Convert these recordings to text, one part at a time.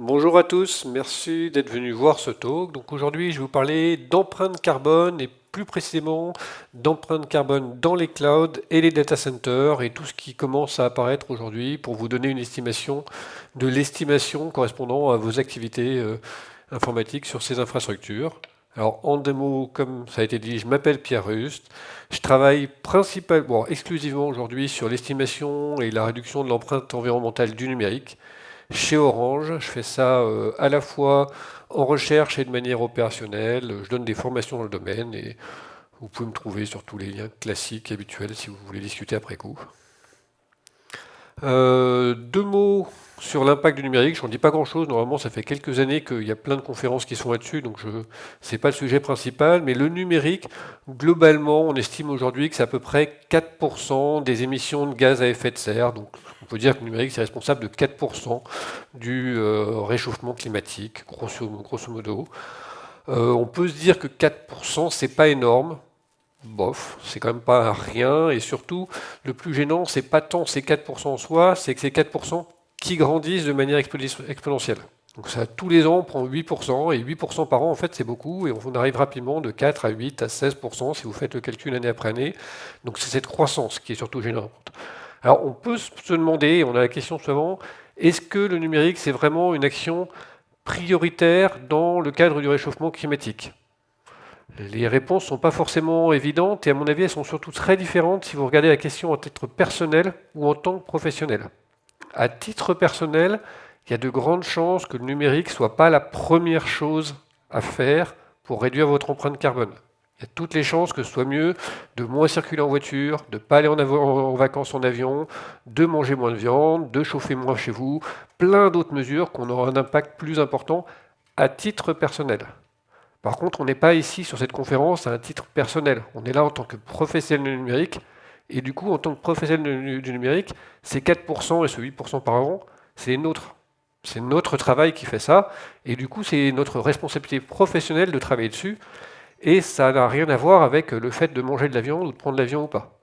Bonjour à tous, merci d'être venus voir ce talk. Donc aujourd'hui, je vais vous parler d'empreinte carbone et plus précisément d'empreinte carbone dans les clouds et les data centers et tout ce qui commence à apparaître aujourd'hui pour vous donner une estimation de l'estimation correspondant à vos activités informatiques sur ces infrastructures. Alors en deux mots, comme ça a été dit, je m'appelle Pierre Rust. Je travaille principalement, exclusivement aujourd'hui sur l'estimation et la réduction de l'empreinte environnementale du numérique. Chez Orange, je fais ça à la fois en recherche et de manière opérationnelle. Je donne des formations dans le domaine et vous pouvez me trouver sur tous les liens classiques, habituels, si vous voulez discuter après coup. Deux mots sur l'impact du numérique. Je n'en dis pas grand-chose. Normalement, ça fait quelques années qu'il y a plein de conférences qui sont là-dessus, donc ce n'est pas le sujet principal. Mais le numérique, globalement, on estime aujourd'hui que c'est à peu près 4% des émissions de gaz à effet de serre. Donc, on peut dire que le numérique, c'est responsable de 4% du réchauffement climatique, grosso modo. On peut se dire que 4%, c'est pas énorme. Bof, c'est quand même pas rien, et surtout, le plus gênant, c'est pas tant ces 4% en soi, c'est que ces 4% qui grandissent de manière exponentielle. Donc ça, tous les ans, on prend 8%, et 8% par an, en fait, c'est beaucoup, et on arrive rapidement de 4 à 8 à 16% si vous faites le calcul année après année. Donc c'est cette croissance qui est surtout gênante. Alors on peut se demander, on a la question souvent, est-ce que le numérique, c'est vraiment une action prioritaire dans le cadre du réchauffement climatique? Les réponses ne sont pas forcément évidentes et à mon avis, elles sont surtout très différentes si vous regardez la question à titre personnel ou en tant que professionnel. À titre personnel, il y a de grandes chances que le numérique ne soit pas la première chose à faire pour réduire votre empreinte carbone. Il y a toutes les chances que ce soit mieux de moins circuler en voiture, de ne pas aller en vacances en avion, de manger moins de viande, de chauffer moins chez vous, plein d'autres mesures qui aura un impact plus important à titre personnel. Par contre, on n'est pas ici sur cette conférence à un titre personnel. On est là en tant que professionnel du numérique. Et du coup, en tant que professionnel du numérique, ces 4% et ce 8% par an, c'est nôtre. C'est notre travail qui fait ça. Et du coup, c'est notre responsabilité professionnelle de travailler dessus. Et ça n'a rien à voir avec le fait de manger de la viande ou de prendre l'avion ou pas.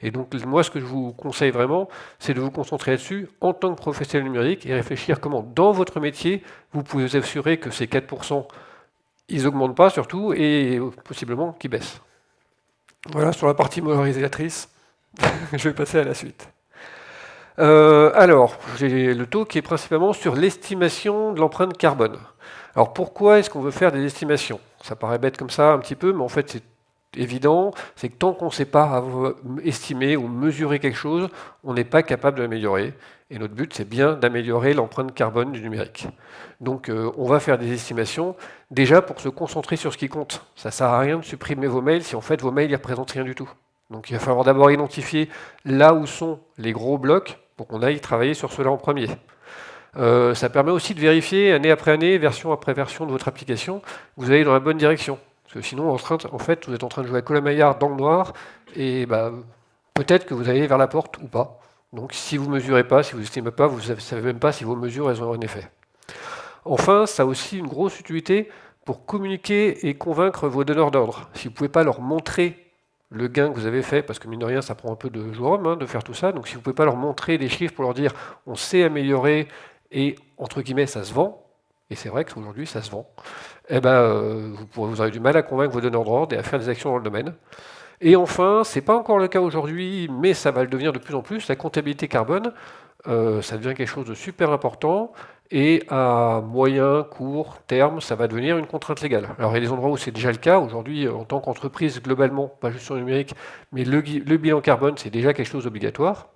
Et donc, moi, ce que je vous conseille vraiment, c'est de vous concentrer là-dessus en tant que professionnel numérique et réfléchir comment, dans votre métier, vous pouvez vous assurer que ces 4%, ils augmentent pas surtout et possiblement qu'ils baissent. Voilà sur la partie moralisatrice. Je vais passer à la suite. Alors, j'ai le taux qui est principalement sur l'estimation de l'empreinte carbone. Alors pourquoi est-ce qu'on veut faire des estimations? Ça paraît bête comme ça un petit peu, mais en fait c'est évident, c'est que tant qu'on ne sait pas estimer ou mesurer quelque chose, on n'est pas capable de l'améliorer. Et notre but, c'est bien d'améliorer l'empreinte carbone du numérique. Donc on va faire des estimations, déjà pour se concentrer sur ce qui compte. Ça ne sert à rien de supprimer vos mails si en fait vos mails ne représentent rien du tout. Donc il va falloir d'abord identifier là où sont les gros blocs pour qu'on aille travailler sur cela en premier. Ça permet aussi de vérifier année après année, version après version de votre application, que vous allez dans la bonne direction. Parce que sinon, en fait, vous êtes en train de jouer à Colamaillard dans le noir, et bah, peut-être que vous allez vers la porte ou pas. Donc si vous ne mesurez pas, si vous n'estimez pas, vous ne savez même pas si vos mesures elles ont un effet. Enfin, ça a aussi une grosse utilité pour communiquer et convaincre vos donneurs d'ordre. Si vous ne pouvez pas leur montrer le gain que vous avez fait, parce que mine de rien, ça prend un peu de jour-homme de faire tout ça, donc si vous ne pouvez pas leur montrer des chiffres pour leur dire on s'est amélioré et entre guillemets ça se vend, et c'est vrai qu'aujourd'hui ça se vend, eh ben, vous aurez du mal à convaincre vos donneurs d'ordre et à faire des actions dans le domaine. Et enfin, ce n'est pas encore le cas aujourd'hui, mais ça va le devenir de plus en plus, la comptabilité carbone, ça devient quelque chose de super important, et à moyen, court terme, ça va devenir une contrainte légale. Alors il y a des endroits où c'est déjà le cas, aujourd'hui en tant qu'entreprise globalement, pas juste sur le numérique, mais le bilan carbone c'est déjà quelque chose d'obligatoire.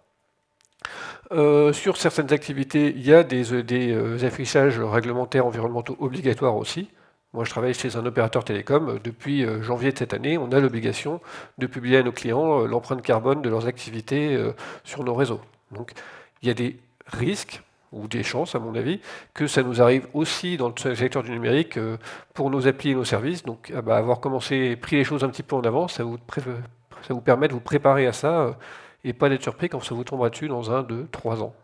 Sur certaines activités, il y a des affichages réglementaires environnementaux obligatoires aussi. Moi, je travaille chez un opérateur télécom. Depuis janvier de cette année, on a l'obligation de publier à nos clients l'empreinte carbone de leurs activités sur nos réseaux. Donc, il y a des risques, ou des chances, à mon avis, que ça nous arrive aussi dans le secteur du numérique pour nos applis et nos services. Donc, avoir pris les choses un petit peu en avance, ça vous permet de vous préparer à ça et pas d'être surpris quand ça vous tombera dessus dans 1, 2, 3 ans.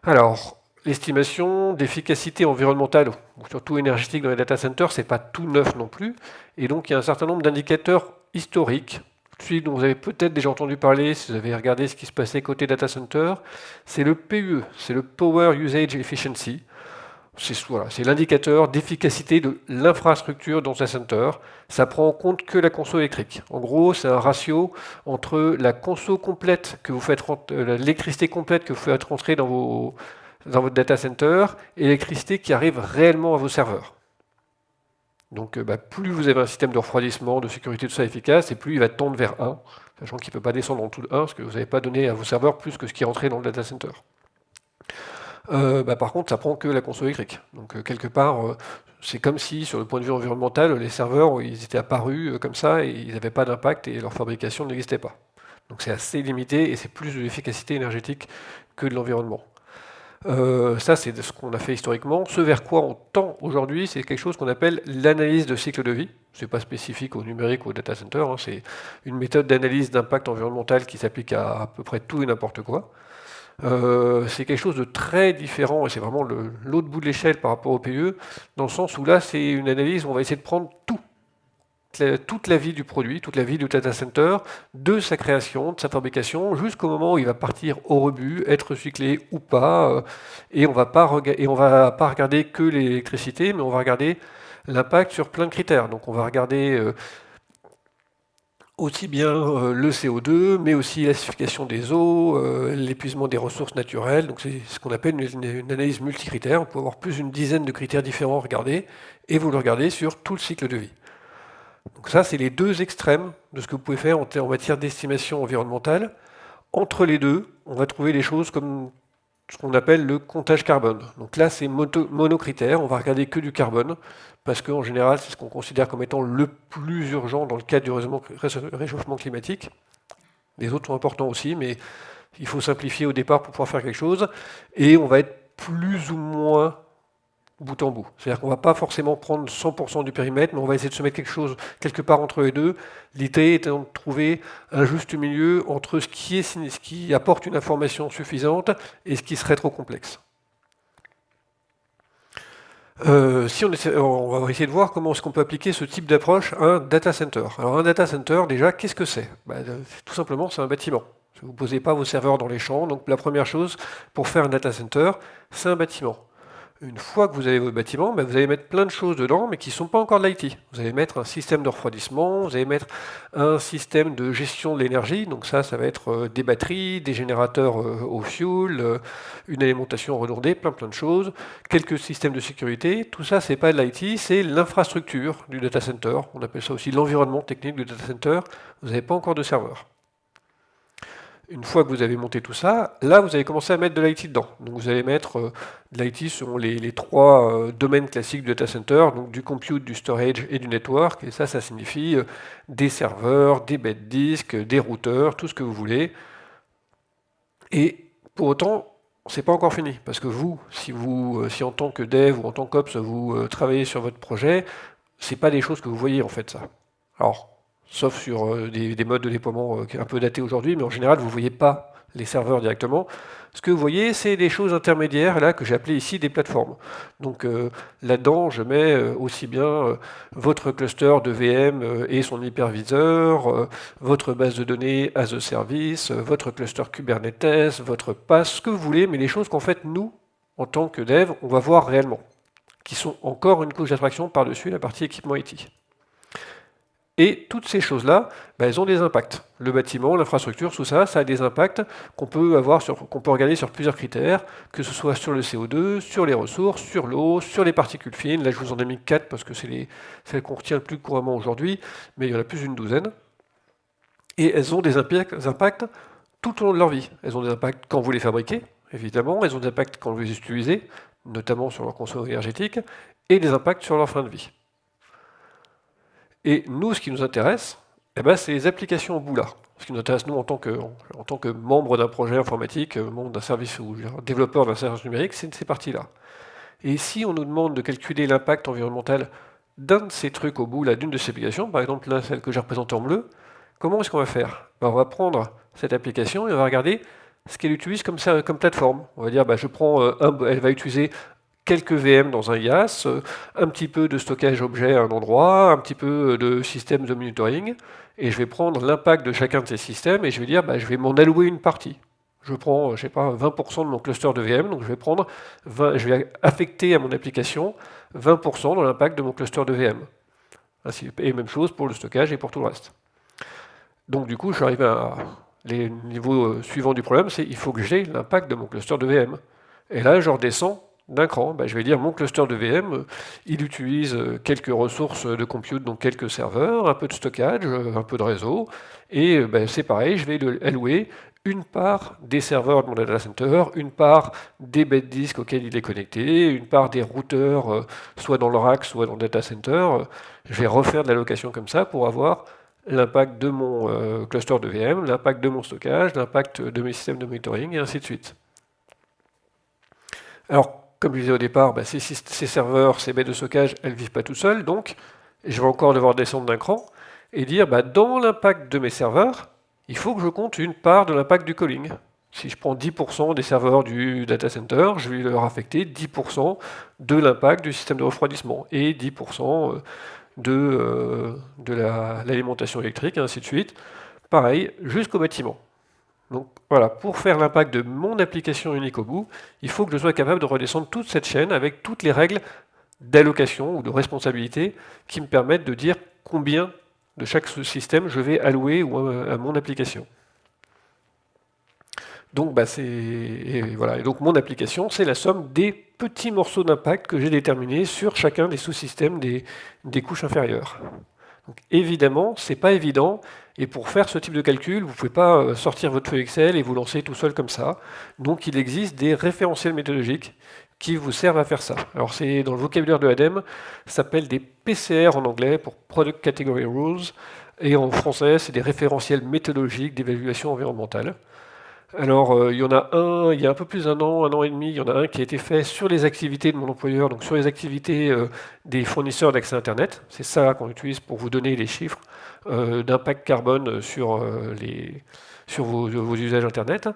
Alors, l'estimation d'efficacité environnementale, ou surtout énergétique dans les data centers, c'est pas tout neuf non plus, et donc il y a un certain nombre d'indicateurs historiques, celui dont vous avez peut-être déjà entendu parler si vous avez regardé ce qui se passait côté data center, c'est le PUE, c'est le Power Usage Efficiency. C'est l'indicateur d'efficacité de l'infrastructure dans un center. Ça prend en compte que la conso électrique. En gros, c'est un ratio entre la conso complète que vous faites, l'électricité complète que vous faites rentrer dans votre data center et l'électricité qui arrive réellement à vos serveurs. Donc plus vous avez un système de refroidissement, de sécurité, tout ça efficace, et plus il va tendre vers 1, sachant qu'il ne peut pas descendre en tout de 1, parce que vous n'avez pas donné à vos serveurs plus que ce qui est rentré dans le data center. Par contre, ça prend que la conso électrique. Donc quelque part, c'est comme si, sur le point de vue environnemental, les serveurs, ils étaient apparus comme ça, et ils n'avaient pas d'impact, et leur fabrication n'existait pas. Donc c'est assez limité, et c'est plus de l'efficacité énergétique que de l'environnement. Ça, c'est ce qu'on a fait historiquement. Ce vers quoi on tend aujourd'hui, c'est quelque chose qu'on appelle l'analyse de cycle de vie. Ce n'est pas spécifique au numérique ou au data center, hein. C'est une méthode d'analyse d'impact environnemental qui s'applique à peu près tout et n'importe quoi. C'est quelque chose de très différent, et c'est vraiment l'autre bout de l'échelle par rapport au PE, dans le sens où là, c'est une analyse où on va essayer de prendre toute la vie du produit, toute la vie du data center, de sa création, de sa fabrication, jusqu'au moment où il va partir au rebut, être recyclé ou pas, et on va pas regarder que l'électricité, mais on va regarder l'impact sur plein de critères. Donc on va regarder aussi bien le CO2, mais aussi l'acidification des eaux, l'épuisement des ressources naturelles. Donc c'est ce qu'on appelle une analyse multicritère. On peut avoir plus d'une dizaine de critères différents à regarder, et vous le regardez sur tout le cycle de vie. Donc ça, c'est les deux extrêmes de ce que vous pouvez faire en matière d'estimation environnementale. Entre les deux, on va trouver des choses comme ce qu'on appelle le comptage carbone. Donc là, c'est monocritère, on va regarder que du carbone, parce qu'en général, c'est ce qu'on considère comme étant le plus urgent dans le cadre du réchauffement climatique. Les autres sont importants aussi, mais il faut simplifier au départ pour pouvoir faire quelque chose. Et on va être plus ou moins bout en bout. C'est-à-dire qu'on ne va pas forcément prendre 100% du périmètre, mais on va essayer de se mettre quelque chose quelque part entre les deux. L'idée étant de trouver un juste milieu entre ce qui apporte une information suffisante et ce qui serait trop complexe. Si on va essayer de voir comment est-ce qu'on peut appliquer ce type d'approche à un data center. Alors un data center, déjà, qu'est-ce que c'est? Tout simplement, c'est un bâtiment. Vous ne posez pas vos serveurs dans les champs, donc la première chose pour faire un data center, c'est un bâtiment. Une fois que vous avez votre bâtiment, vous allez mettre plein de choses dedans, mais qui ne sont pas encore de l'IT. Vous allez mettre un système de refroidissement, vous allez mettre un système de gestion de l'énergie, donc ça va être des batteries, des générateurs au fuel, une alimentation redondée, plein de choses, quelques systèmes de sécurité. Tout ça, c'est pas de l'IT, c'est l'infrastructure du data center. On appelle ça aussi l'environnement technique du data center. Vous n'avez pas encore de serveur. Une fois que vous avez monté tout ça, là, vous allez commencer à mettre de l'IT dedans. Donc vous allez mettre de l'IT sur les trois domaines classiques du data center, donc du compute, du storage et du network. Et ça signifie des serveurs, des bêtes disques, des routeurs, tout ce que vous voulez. Et pour autant, c'est pas encore fini. Parce que si en tant que dev ou en tant qu'ops, vous travaillez sur votre projet, c'est pas des choses que vous voyez en fait, ça. Alors, sauf sur des modes de déploiement un peu datés aujourd'hui, mais en général, vous ne voyez pas les serveurs directement. Ce que vous voyez, c'est des choses intermédiaires, là, que j'ai appelées ici des plateformes. Donc là-dedans, je mets aussi bien votre cluster de VM et son hyperviseur, votre base de données as a service, votre cluster Kubernetes, votre PaaS, ce que vous voulez, mais les choses qu'en fait, nous, en tant que dev, on va voir réellement, qui sont encore une couche d'abstraction par-dessus la partie équipement IT. Et toutes ces choses-là, elles ont des impacts. Le bâtiment, l'infrastructure, tout ça, ça a des impacts qu'on peut regarder sur plusieurs critères, que ce soit sur le CO2, sur les ressources, sur l'eau, sur les particules fines. Là, je vous en ai mis 4 parce que c'est celles qu'on retient le plus couramment aujourd'hui, mais il y en a plus d'une douzaine. Et elles ont des impacts tout au long de leur vie. Elles ont des impacts quand vous les fabriquez, évidemment. Elles ont des impacts quand vous les utilisez, notamment sur leur consommation énergétique, et des impacts sur leur fin de vie. Et nous, ce qui nous intéresse, c'est les applications au bout là. Ce qui nous intéresse, nous, en tant que membre d'un projet informatique, membre d'un service ou développeur d'un service numérique, c'est ces parties-là. Et si on nous demande de calculer l'impact environnemental d'un de ces trucs au bout là, d'une de ces applications, par exemple là, celle que j'ai représentée en bleu, comment est-ce qu'on va faire? On va prendre cette application et on va regarder ce qu'elle utilise comme plateforme. On va dire, elle va utiliser quelques VM dans un IaaS, un petit peu de stockage objet à un endroit, un petit peu de système de monitoring, et je vais prendre l'impact de chacun de ces systèmes et je vais dire, je vais m'en allouer une partie. je prends, je sais pas, 20% de mon cluster de VM, donc je vais affecter à mon application 20% dans l'impact de mon cluster de VM. Et même chose pour le stockage et pour tout le reste. Donc du coup, je suis arrivé à les niveaux suivants du problème, c'est il faut que j'ai l'impact de mon cluster de VM. Et là, je redescends d'un cran. Je vais dire mon cluster de VM, il utilise quelques ressources de compute, donc quelques serveurs, un peu de stockage, un peu de réseau. Et c'est pareil, je vais allouer une part des serveurs de mon data center, une part des bêtes disques auxquels il est connecté, une part des routeurs, soit dans le rack, soit dans le data center. Je vais refaire de l'allocation comme ça pour avoir l'impact de mon cluster de VM, l'impact de mon stockage, l'impact de mes systèmes de monitoring, et ainsi de suite. Alors, comme je disais au départ, ces serveurs, ces baies de stockage, elles ne vivent pas tout seules, donc je vais encore devoir descendre d'un cran et dire, dans l'impact de mes serveurs, il faut que je compte une part de l'impact du calling. Si je prends 10% des serveurs du data center, je vais leur affecter 10% de l'impact du système de refroidissement et 10% de l'alimentation électrique, et ainsi de suite. Pareil, jusqu'au bâtiment. Donc voilà, pour faire l'impact de mon application unique au bout, il faut que je sois capable de redescendre toute cette chaîne avec toutes les règles d'allocation ou de responsabilité qui me permettent de dire combien de chaque système je vais allouer à mon application. Donc et donc mon application, c'est la somme des petits morceaux d'impact que j'ai déterminés sur chacun des sous-systèmes des couches inférieures. Donc, évidemment, c'est pas évident, et pour faire ce type de calcul, vous ne pouvez pas sortir votre feuille Excel et vous lancer tout seul comme ça. Donc il existe des référentiels méthodologiques qui vous servent à faire ça. Alors c'est dans le vocabulaire de ADEME, ça s'appelle des PCR en anglais pour Product Category Rules, et en français, c'est des référentiels méthodologiques d'évaluation environnementale. Alors, il y en a un, il y a un peu plus d'un an et demi, il y en a un qui a été fait sur les activités de mon employeur, donc sur les activités des fournisseurs d'accès Internet. C'est ça qu'on utilise pour vous donner les chiffres d'impact carbone sur vos usages Internet.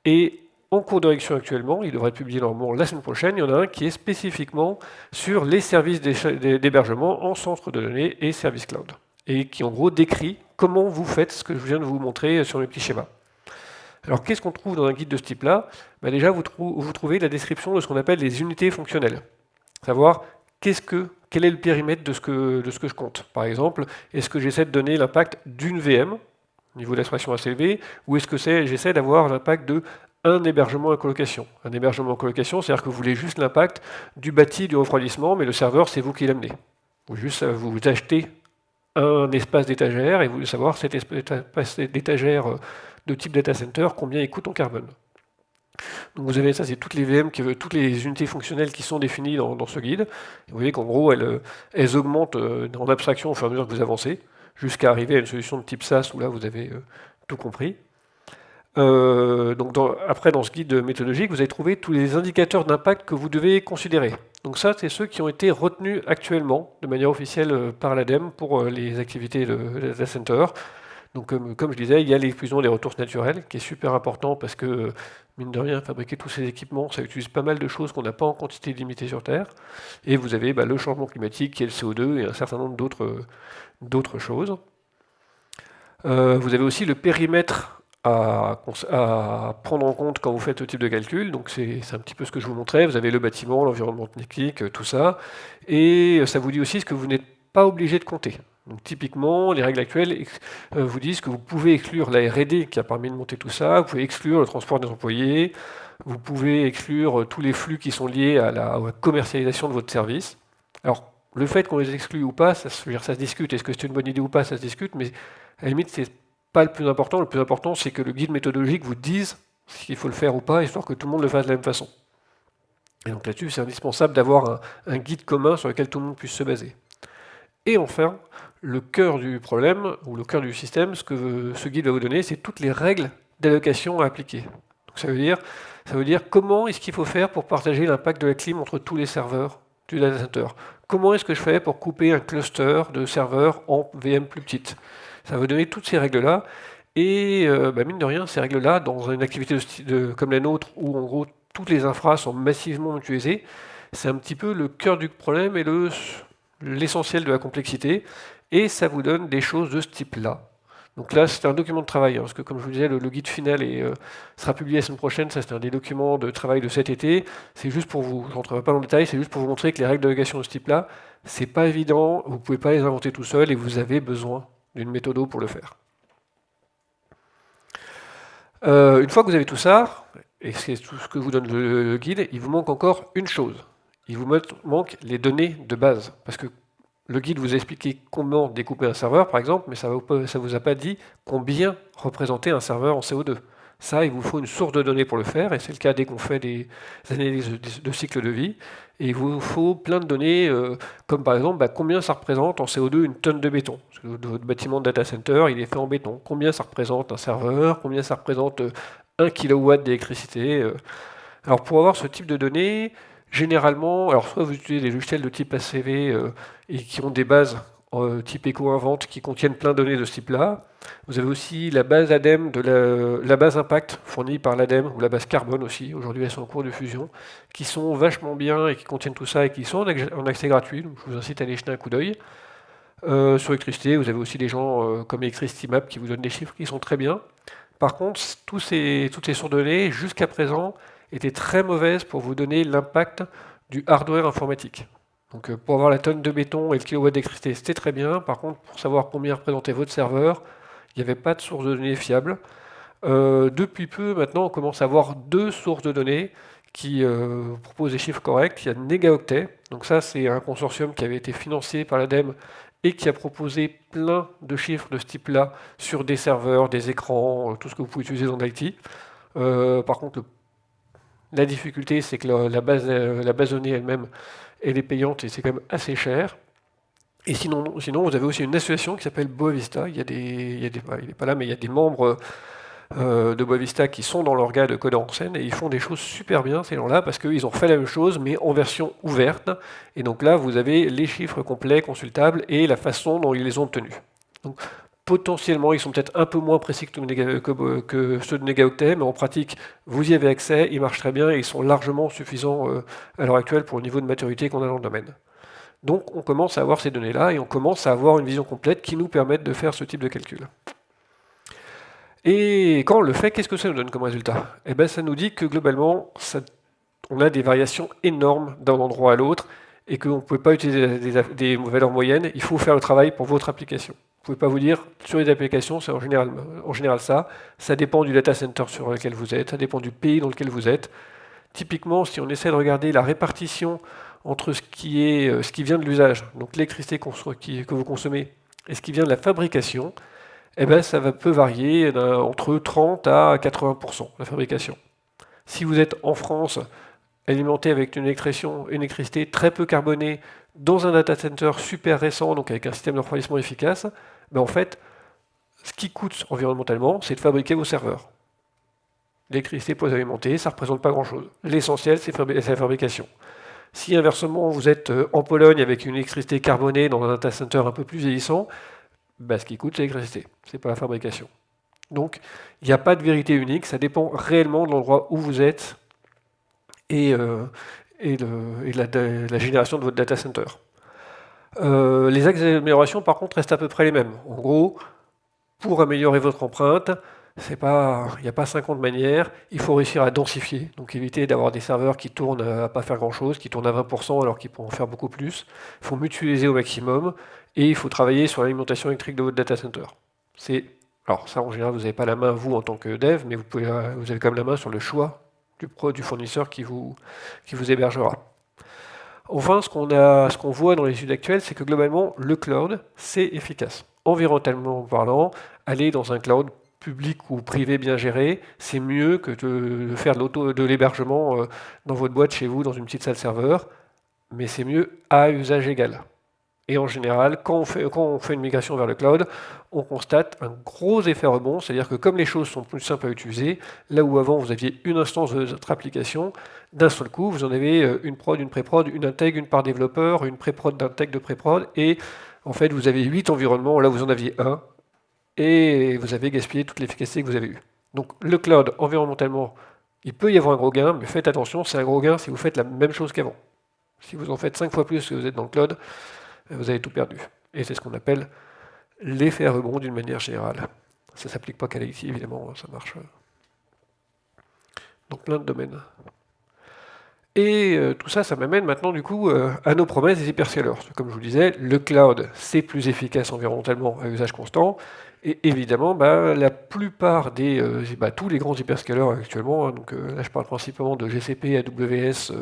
Et en cours de rédaction actuellement, il devrait être publié normalement la semaine prochaine, il y en a un qui est spécifiquement sur les services d'hébergement en centre de données et services cloud. Et qui en gros décrit comment vous faites ce que je viens de vous montrer sur les petits schémas. Alors qu'est-ce qu'on trouve dans un guide de ce type-là? Déjà, vous trouvez la description de ce qu'on appelle les unités fonctionnelles. Savoir quel est le périmètre de ce que je compte. Par exemple, est-ce que j'essaie de donner l'impact d'une VM, au niveau d'abstraction assez élevé, ou est-ce que j'essaie d'avoir l'impact d'un hébergement en colocation? Un hébergement en colocation, c'est-à-dire que vous voulez juste l'impact du bâti, du refroidissement, mais le serveur, c'est vous qui l'amenez. Vous achetez un espace d'étagère et vous voulez savoir cet espace d'étagère de type data center, combien il coûte en carbone. Donc vous avez ça, c'est toutes les VM, toutes les unités fonctionnelles qui sont définies dans ce guide. Et vous voyez qu'en gros, elles augmentent en abstraction au fur et à mesure que vous avancez, jusqu'à arriver à une solution de type SaaS où là vous avez tout compris. Donc après, dans ce guide méthodologique, vous allez trouver tous les indicateurs d'impact que vous devez considérer. Donc ça, c'est ceux qui ont été retenus actuellement de manière officielle par l'ADEME pour les activités de data center. Donc comme je disais, il y a l'exclusion des ressources naturelles, qui est super important parce que, mine de rien, fabriquer tous ces équipements, ça utilise pas mal de choses qu'on n'a pas en quantité limitée sur Terre. Et vous avez le changement climatique, qui est le CO2, et un certain nombre d'autres choses. Vous avez aussi le périmètre à prendre en compte quand vous faites ce type de calcul. Donc c'est un petit peu ce que je vous montrais. Vous avez le bâtiment, l'environnement technique, tout ça. Et ça vous dit aussi ce que vous n'êtes pas obligé de compter. Donc typiquement, les règles actuelles vous disent que vous pouvez exclure la R&D qui a permis de monter tout ça, vous pouvez exclure le transport des employés, vous pouvez exclure tous les flux qui sont liés à la commercialisation de votre service. Alors, le fait qu'on les exclue ou pas, ça se discute. Est-ce que c'est une bonne idée ou pas, ça se discute, mais à la limite, c'est pas le plus important. Le plus important, c'est que le guide méthodologique vous dise s'il faut le faire ou pas, histoire que tout le monde le fasse de la même façon. Et donc là-dessus, c'est indispensable d'avoir un guide commun sur lequel tout le monde puisse se baser. Et enfin, le cœur du problème, ou le cœur du système, ce que ce guide va vous donner, c'est toutes les règles d'allocation à appliquer. Donc ça veut dire comment est-ce qu'il faut faire pour partager l'impact de la clim entre tous les serveurs du data center. Comment est-ce que je fais pour couper un cluster de serveurs en VM plus petites? Ça va vous donner toutes ces règles-là. Et mine de rien, ces règles-là, dans une activité comme la nôtre, où en gros toutes les infras sont massivement utilisées, c'est un petit peu le cœur du problème et l'essentiel de la complexité, et ça vous donne des choses de ce type-là. Donc là, c'est un document de travail, hein, parce que comme je vous disais, le guide final sera publié la semaine prochaine. Ça, c'est un des documents de travail de cet été. C'est juste pour vous, je ne rentrerai pas dans le détail, c'est juste pour vous montrer que les règles de navigation de ce type-là, c'est pas évident, vous ne pouvez pas les inventer tout seul et vous avez besoin d'une méthode pour le faire. Une fois que vous avez tout ça, et c'est tout ce que vous donne le guide, il vous manque encore une chose. Il vous manque les données de base. Parce que le guide vous a expliqué comment découper un serveur, par exemple, mais ça ne vous a pas dit combien représenter un serveur en CO2. Ça, il vous faut une source de données pour le faire, et c'est le cas dès qu'on fait des analyses de cycle de vie. Et il vous faut plein de données, comme par exemple combien ça représente en CO2 une tonne de béton. Parce que votre bâtiment de data center, il est fait en béton. Combien ça représente un serveur, combien ça représente 1 kW d'électricité. Alors pour avoir ce type de données, généralement, alors soit vous utilisez des logiciels de type ACV et qui ont des bases type EcoInvent qui contiennent plein de données de ce type-là. Vous avez aussi la base ADEME, la base Impact fournie par l'ADEME, ou la base Carbone aussi, aujourd'hui elles sont en cours de fusion, qui sont vachement bien et qui contiennent tout ça et qui sont en accès gratuit, donc je vous incite à aller jeter un coup d'œil. Sur l'électricité, vous avez aussi des gens comme Electricity Map qui vous donnent des chiffres qui sont très bien. Par contre, toutes ces sources de données, jusqu'à présent, étaient très mauvaises pour vous donner l'impact du hardware informatique. Donc pour avoir la tonne de béton et le kilowatt d'électricité, c'était très bien. Par contre, pour savoir combien représentait votre serveur, il n'y avait pas de source de données fiable. Depuis peu, maintenant, on commence à avoir deux sources de données qui proposent des chiffres corrects. Il y a Negaoctet, donc ça c'est un consortium qui avait été financé par l'ADEME et qui a proposé plein de chiffres de ce type-là sur des serveurs, des écrans, tout ce que vous pouvez utiliser dans l'IT. Par contre, la difficulté, c'est que la base de données elle-même, elle est payante et c'est quand même assez cher. Et sinon, vous avez aussi une association qui s'appelle Boavista. Il n'est pas là, mais il y a des membres de Boavista qui sont dans l'orga de Coder en scène et ils font des choses super bien, ces gens-là, parce qu'ils ont refait la même chose, mais en version ouverte. Et donc là, vous avez les chiffres complets, consultables, et la façon dont ils les ont obtenus. Donc, potentiellement, ils sont peut-être un peu moins précis que ceux de Negaoctet, mais en pratique, vous y avez accès, ils marchent très bien et ils sont largement suffisants à l'heure actuelle pour le niveau de maturité qu'on a dans le domaine. Donc on commence à avoir ces données-là et on commence à avoir une vision complète qui nous permet de faire ce type de calcul. Et quand on le fait, qu'est-ce que ça nous donne comme résultat? Eh bien, ça nous dit que globalement, on a des variations énormes d'un endroit à l'autre et qu'on ne peut pas utiliser des valeurs moyennes, il faut faire le travail pour votre application. Vous ne pouvez pas vous dire, sur les applications, c'est en général ça dépend du data center sur lequel vous êtes, ça dépend du pays dans lequel vous êtes. Typiquement, si on essaie de regarder la répartition entre ce qui vient de l'usage, donc l'électricité que vous consommez, et ce qui vient de la fabrication, eh ben, ça peut varier entre 30 à 80% la fabrication. Si vous êtes en France, alimenté avec une électricité très peu carbonée, dans un data center super récent, donc avec un système de refroidissement efficace, ben en fait, ce qui coûte environnementalement, c'est de fabriquer vos serveurs. L'électricité pour les alimenter, ça ne représente pas grand-chose. L'essentiel, c'est la fabrication. Si inversement, vous êtes en Pologne avec une électricité carbonée dans un data center un peu plus vieillissant, bah, ce qui coûte, c'est l'électricité, c'est pas la fabrication. Donc, il n'y a pas de vérité unique, ça dépend réellement de l'endroit où vous êtes et de la génération de votre data center. Les axes d'amélioration, par contre, restent à peu près les mêmes. En gros, pour améliorer votre empreinte, il n'y a pas 50 manières, il faut réussir à densifier, donc éviter d'avoir des serveurs qui tournent à pas faire grand-chose, qui tournent à 20% alors qu'ils pourront en faire beaucoup plus. Il faut mutualiser au maximum, et il faut travailler sur l'alimentation électrique de votre data center. Alors ça, en général, vous n'avez pas la main, vous, en tant que dev, mais vous avez quand même la main sur le choix du fournisseur qui vous hébergera. Enfin, ce qu'on voit dans les études actuelles, c'est que globalement, le cloud, c'est efficace. Environnementalement parlant, aller dans un cloud public ou privé bien géré, c'est mieux que de faire de l'hébergement dans votre boîte chez vous, dans une petite salle serveur, mais c'est mieux à usage égal. Et en général, quand on fait une migration vers le cloud, on constate un gros effet rebond, c'est-à-dire que comme les choses sont plus simples à utiliser, là où avant vous aviez une instance de votre application, d'un seul coup, vous en avez une prod, une pré-prod, une intègre, une par développeur, une pré-prod d'intègre de pré-prod, et en fait vous avez 8 environnements, là vous en aviez un, et vous avez gaspillé toute l'efficacité que vous avez eue. Donc le cloud, environnementalement, il peut y avoir un gros gain, mais faites attention, c'est un gros gain si vous faites la même chose qu'avant. Si vous en faites 5 fois plus que vous êtes dans le cloud, vous avez tout perdu. Et c'est ce qu'on appelle l'effet rebond d'une manière générale. Ça ne s'applique pas qu'à l'IT, évidemment, ça marche dans plein de domaines. Et tout ça, ça m'amène maintenant du coup à nos promesses des hyperscalers. Comme je vous le disais, le cloud, c'est plus efficace environnementalement à usage constant. Et évidemment, la plupart tous les grands hyperscalers actuellement, donc là je parle principalement de GCP, AWS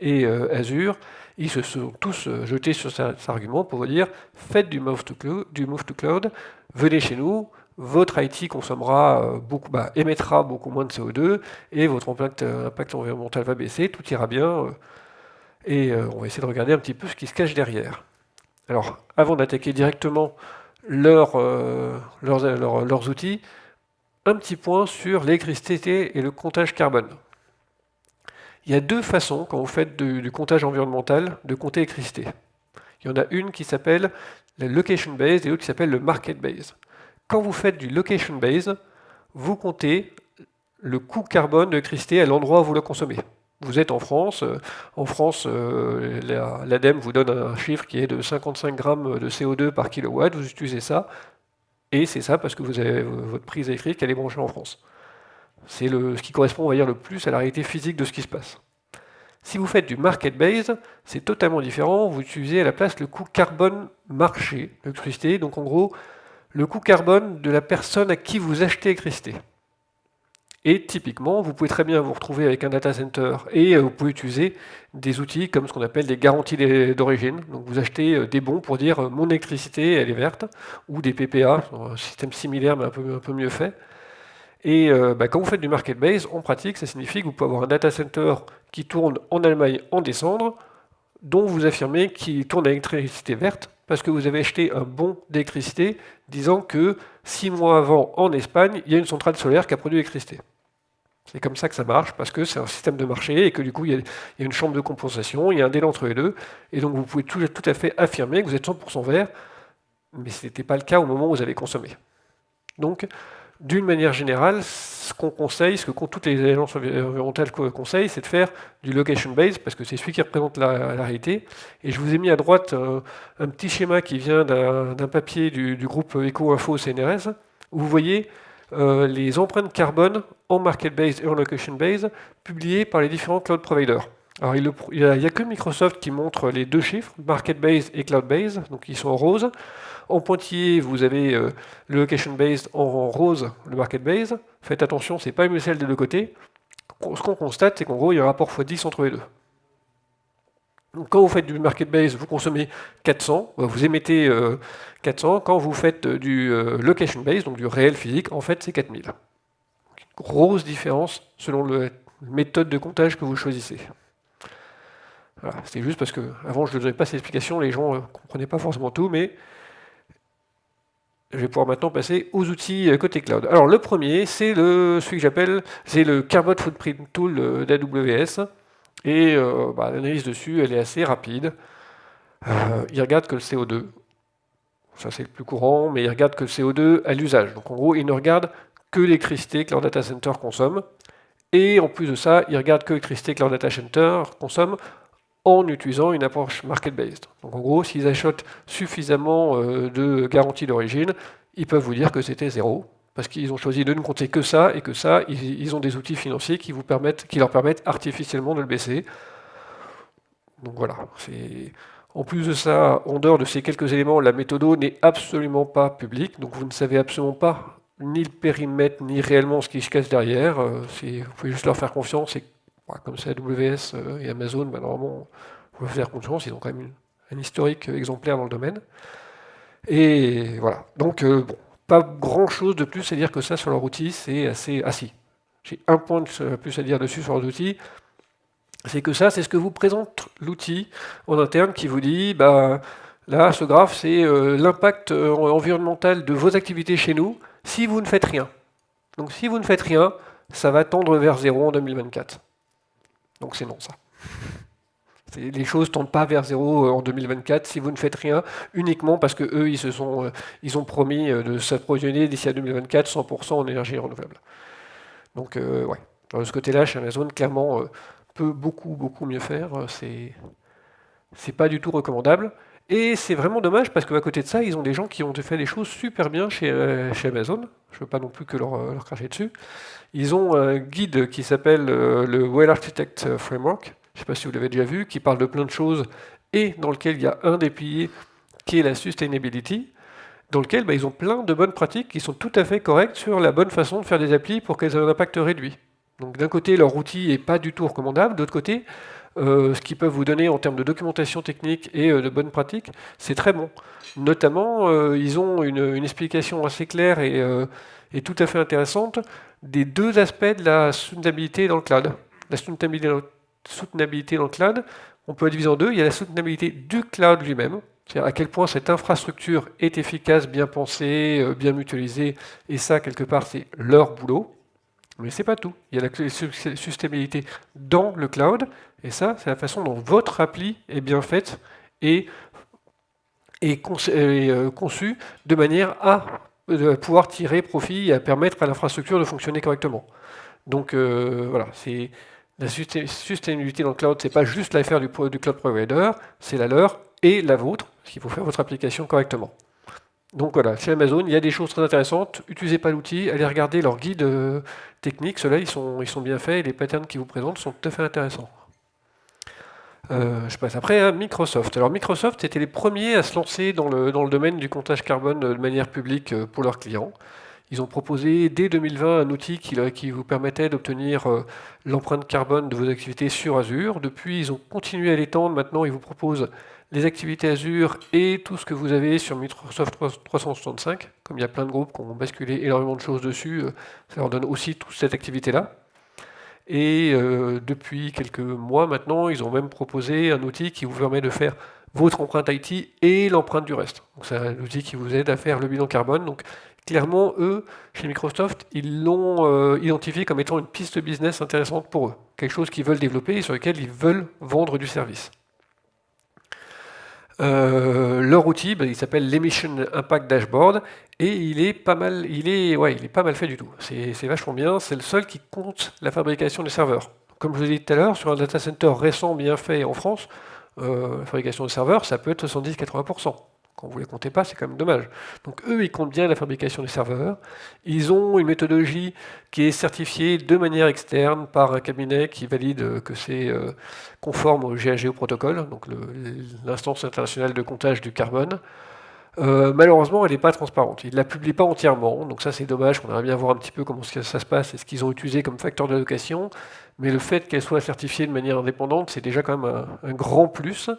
et Azure, ils se sont tous jetés sur cet argument pour vous dire, faites du move to cloud, venez chez nous, votre IT consommera émettra beaucoup moins de CO2 et votre impact environnemental va baisser, tout ira bien. On va essayer de regarder un petit peu ce qui se cache derrière. Alors, avant d'attaquer directement leurs outils, un petit point sur l'électricité et le comptage carbone. Il y a deux façons, quand vous faites du comptage environnemental, de compter l'électricité. Il y en a une qui s'appelle la location based et l'autre qui s'appelle le market based. Quand vous faites du location based, vous comptez le coût carbone de l'électricité à l'endroit où vous la consommez. Vous êtes en France. L'ADEME vous donne un chiffre qui est de 55 grammes de CO2 par kilowatt. Vous utilisez ça. Et c'est ça parce que vous avez votre prise électrique, elle est branchée en France. C'est ce qui correspond, on va dire, le plus à la réalité physique de ce qui se passe. Si vous faites du market base, c'est totalement différent. Vous utilisez à la place le coût carbone marché de l'électricité. Donc en gros, le coût carbone de la personne à qui vous achetez l'électricité. Et typiquement, vous pouvez très bien vous retrouver avec un data center et vous pouvez utiliser des outils comme ce qu'on appelle des garanties d'origine. Donc vous achetez des bons pour dire mon électricité elle est verte, ou des PPA, un système similaire mais un peu mieux fait. Et quand vous faites du market base, en pratique, ça signifie que vous pouvez avoir un data center qui tourne en Allemagne en décembre, dont vous affirmez qu'il tourne à l'électricité verte, parce que vous avez acheté un bon d'électricité disant que 6 mois avant, en Espagne, il y a une centrale solaire qui a produit l'électricité. C'est comme ça que ça marche, parce que c'est un système de marché, et que du coup, il y a une chambre de compensation, il y a un délai entre les deux, et donc vous pouvez tout à fait affirmer que vous êtes 100% vert, mais ce n'était pas le cas au moment où vous avez consommé. Donc, d'une manière générale, ce qu'on conseille, ce que toutes les agences environnementales conseillent, c'est de faire du location based, parce que c'est celui qui représente la réalité. Et je vous ai mis à droite un petit schéma qui vient d'un papier du groupe Eco-Info CNRS, où vous voyez les empreintes carbone en market based et en location based publiées par les différents cloud providers. Alors il n'y a que Microsoft qui montre les deux chiffres, market based et cloud based, donc ils sont en rose. En pointillé, vous avez le location based, en rose, le market based. Faites attention, c'est pas une celle des deux côtés. Ce qu'on constate, c'est qu'en gros, il y a un rapport x10 entre les deux. Donc, quand vous faites du market based, vous consommez 400, vous émettez 400. Quand vous faites du location based, donc du réel physique, en fait, c'est 4000. Grosse différence selon la méthode de comptage que vous choisissez. Voilà, c'était juste parce que avant je ne donnais pas cette explication, les gens ne comprenaient pas forcément tout, mais je vais pouvoir maintenant passer aux outils côté cloud. Alors le premier, c'est celui que j'appelle, c'est le Carbon Footprint Tool d'AWS. Et l'analyse dessus, elle est assez rapide. Il regarde que le CO2, ça c'est le plus courant, mais il regarde que le CO2 à l'usage. Donc en gros, il ne regarde que l'électricité que leur data center consomme. Et en plus de ça, il regarde que l'électricité que leur data center consomme en utilisant une approche market-based. Donc en gros, s'ils achètent suffisamment de garanties d'origine, ils peuvent vous dire que c'était zéro, parce qu'ils ont choisi de ne compter que ça, et que ça, ils ont des outils financiers qui leur permettent artificiellement de le baisser. Donc voilà. En plus de ça, en dehors de ces quelques éléments, la méthode n'est absolument pas publique, donc vous ne savez absolument pas ni le périmètre, ni réellement ce qui se cache derrière. Vous pouvez juste leur faire confiance, et comme c'est AWS et Amazon, normalement, vous pouvez faire confiance, ils ont quand même un historique exemplaire dans le domaine. Et voilà. Donc, pas grand-chose de plus à dire que ça sur leur outil, c'est assez... Ah si, j'ai un point de plus à dire dessus sur leurs outils, c'est que ça, c'est ce que vous présente l'outil en interne qui vous dit, là, ce graphe, c'est l'impact environnemental de vos activités chez nous si vous ne faites rien. Donc si vous ne faites rien, ça va tendre vers 0 en 2024. Donc c'est non, ça. Les choses ne tendent pas vers 0 en 2024 si vous ne faites rien, uniquement parce que eux, ils ont promis de s'approvisionner d'ici à 2024 100% en énergie renouvelable. Donc, ouais. De ce côté-là, chez Amazon, clairement, peut beaucoup mieux faire. C'est pas du tout recommandable. Et c'est vraiment dommage parce qu'à côté de ça, ils ont des gens qui ont fait des choses super bien chez Amazon. Je ne veux pas non plus que leur cracher dessus. Ils ont un guide qui s'appelle le Well Architect Framework. Je ne sais pas si vous l'avez déjà vu, qui parle de plein de choses et dans lequel il y a un des piliers qui est la sustainability, dans lequel ils ont plein de bonnes pratiques qui sont tout à fait correctes sur la bonne façon de faire des applis pour qu'elles aient un impact réduit. Donc d'un côté, leur outil n'est pas du tout recommandable, d'autre côté, ce qu'ils peuvent vous donner en termes de documentation technique et de bonnes pratiques, c'est très bon. Notamment, ils ont une explication assez claire et tout à fait intéressante des deux aspects de la soutenabilité dans le cloud. La soutenabilité dans le cloud, on peut la diviser en deux. Il y a la soutenabilité du cloud lui-même, c'est-à-dire à quel point cette infrastructure est efficace, bien pensée, bien mutualisée, et ça, quelque part, c'est leur boulot. Mais c'est pas tout. Il y a la sustainabilité dans le cloud, et ça, c'est la façon dont votre appli est bien faite et conçue de manière à pouvoir tirer profit et à permettre à l'infrastructure de fonctionner correctement. Donc voilà, c'est la sustainabilité dans le cloud, c'est pas juste l'affaire du cloud provider, c'est la leur et la vôtre, parce qu'il faut faire votre application correctement. Donc voilà, chez Amazon, il y a des choses très intéressantes. Utilisez pas l'outil, allez regarder leur guide technique. Ceux-là, ils sont bien faits et les patterns qu'ils vous présentent sont tout à fait intéressants. Je passe après à Microsoft. Alors Microsoft était les premiers à se lancer dans le domaine du comptage carbone de manière publique pour leurs clients. Ils ont proposé dès 2020 un outil qui vous permettait d'obtenir l'empreinte carbone de vos activités sur Azure. Depuis, ils ont continué à l'étendre. Maintenant, ils vous proposent les activités Azure et tout ce que vous avez sur Microsoft 365. Comme il y a plein de groupes qui ont basculé énormément de choses dessus, ça leur donne aussi toute cette activité-là. Et depuis quelques mois maintenant, ils ont même proposé un outil qui vous permet de faire votre empreinte IT et l'empreinte du reste. Donc c'est un outil qui vous aide à faire le bilan carbone. Donc clairement, eux, chez Microsoft, ils l'ont identifié comme étant une piste business intéressante pour eux. Quelque chose qu'ils veulent développer et sur lequel ils veulent vendre du service. Leur outil, il s'appelle l'Emission Impact Dashboard et il est pas mal fait du tout. C'est vachement bien. C'est le seul qui compte la fabrication des serveurs. Comme je vous l'ai dit tout à l'heure, sur un data center récent bien fait en France, la fabrication de serveurs, ça peut être 70-80%. Quand vous ne les comptez pas, c'est quand même dommage. Donc eux, ils comptent bien la fabrication des serveurs. Ils ont une méthodologie qui est certifiée de manière externe par un cabinet qui valide que c'est conforme au GHG protocole, donc l'instance internationale de comptage du carbone. Malheureusement, elle n'est pas transparente. Ils ne la publient pas entièrement, donc ça c'est dommage. On aimerait bien voir un petit peu comment ça se passe et ce qu'ils ont utilisé comme facteur d'allocation. Mais le fait qu'elle soit certifiée de manière indépendante, c'est déjà quand même un grand plus.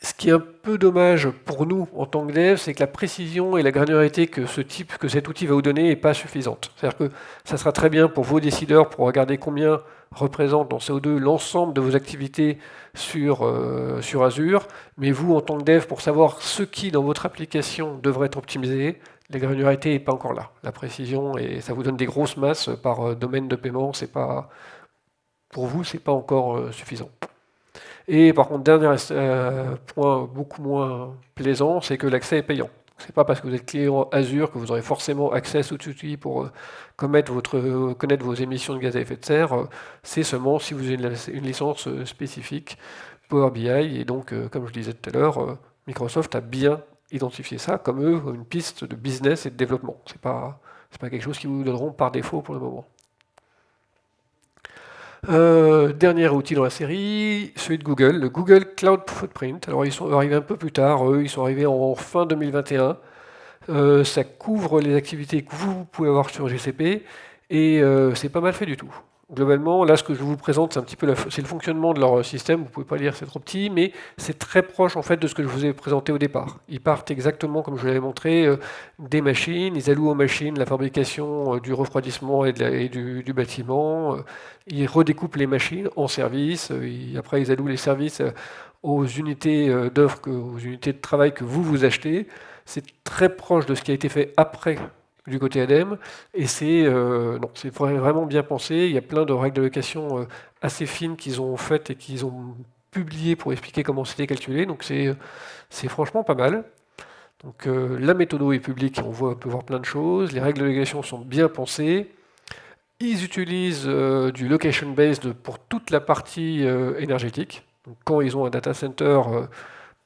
Ce qui est un peu dommage pour nous en tant que dev, c'est que la précision et la granularité que cet outil va vous donner n'est pas suffisante. C'est-à-dire que ça sera très bien pour vos décideurs pour regarder combien représente en CO2 l'ensemble de vos activités sur Azure, mais vous en tant que dev, pour savoir ce qui dans votre application devrait être optimisé, la granularité n'est pas encore là. La précision, et ça vous donne des grosses masses par domaine de paiement, pour vous, c'est pas encore suffisant. Et par contre, dernier point beaucoup moins plaisant, c'est que l'accès est payant. C'est pas parce que vous êtes client Azure que vous aurez forcément accès à cet outil pour connaître vos émissions de gaz à effet de serre. C'est seulement si vous avez une licence spécifique Power BI. Et donc, comme je disais tout à l'heure, Microsoft a bien identifié ça comme eux une piste de business et de développement. C'est pas quelque chose qu'ils vous donneront par défaut pour le moment. Dernier outil dans la série, celui de Google, le Google Cloud Footprint. Alors ils sont arrivés un peu plus tard, eux, ils sont arrivés en fin 2021. Ça couvre les activités que vous pouvez avoir sur GCP et c'est pas mal fait du tout. Globalement, là, ce que je vous présente, c'est un petit peu c'est le fonctionnement de leur système. Vous pouvez pas lire, c'est trop petit, mais c'est très proche en fait de ce que je vous ai présenté au départ. Ils partent exactement comme je vous l'avais montré des machines. Ils allouent aux machines la fabrication du refroidissement et du bâtiment. Ils redécoupent les machines en services. Après, ils allouent les services aux unités d'œuvre, aux unités de travail que vous achetez. C'est très proche de ce qui a été fait après du côté ADEME, et c'est vraiment bien pensé. Il y a plein de règles d'allocation assez fines qu'ils ont faites et qu'ils ont publiées pour expliquer comment c'était calculé, donc c'est franchement pas mal. Donc la méthode est publique, on peut voir plein de choses, les règles d'allocation sont bien pensées, ils utilisent du location-based pour toute la partie énergétique, Donc, quand ils ont un data center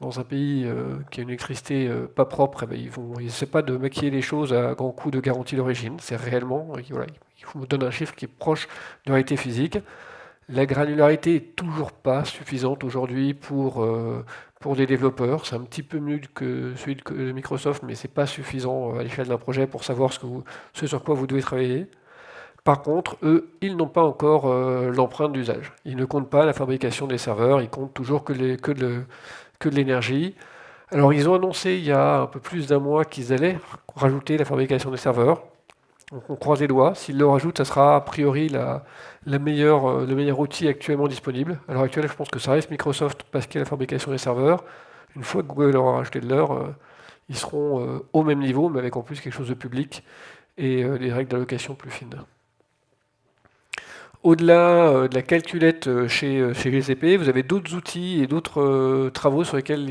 dans un pays qui a une électricité pas propre, eh ben, ils essaient pas de maquiller les choses à grands coups de garantie d'origine. C'est réellement, voilà, il vous donne un chiffre qui est proche de la réalité physique. La granularité est toujours pas suffisante aujourd'hui pour des développeurs. C'est un petit peu mieux que celui de Microsoft, mais c'est pas suffisant à l'échelle d'un projet pour savoir ce sur quoi vous devez travailler. Par contre, eux, ils n'ont pas encore l'empreinte d'usage. Ils ne comptent pas la fabrication des serveurs, ils comptent toujours que de l'énergie. Alors, ils ont annoncé il y a un peu plus d'un mois qu'ils allaient rajouter la fabrication des serveurs. Donc, on croise les doigts. S'ils le rajoutent, ça sera a priori le meilleur outil actuellement disponible. À l'heure actuelle, je pense que ça reste Microsoft parce qu'il y a la fabrication des serveurs. Une fois que Google aura rajouté de leur, ils seront au même niveau, mais avec en plus quelque chose de public et des règles d'allocation plus fines. Au-delà de la calculette chez GCP, vous avez d'autres outils et d'autres travaux sur lesquels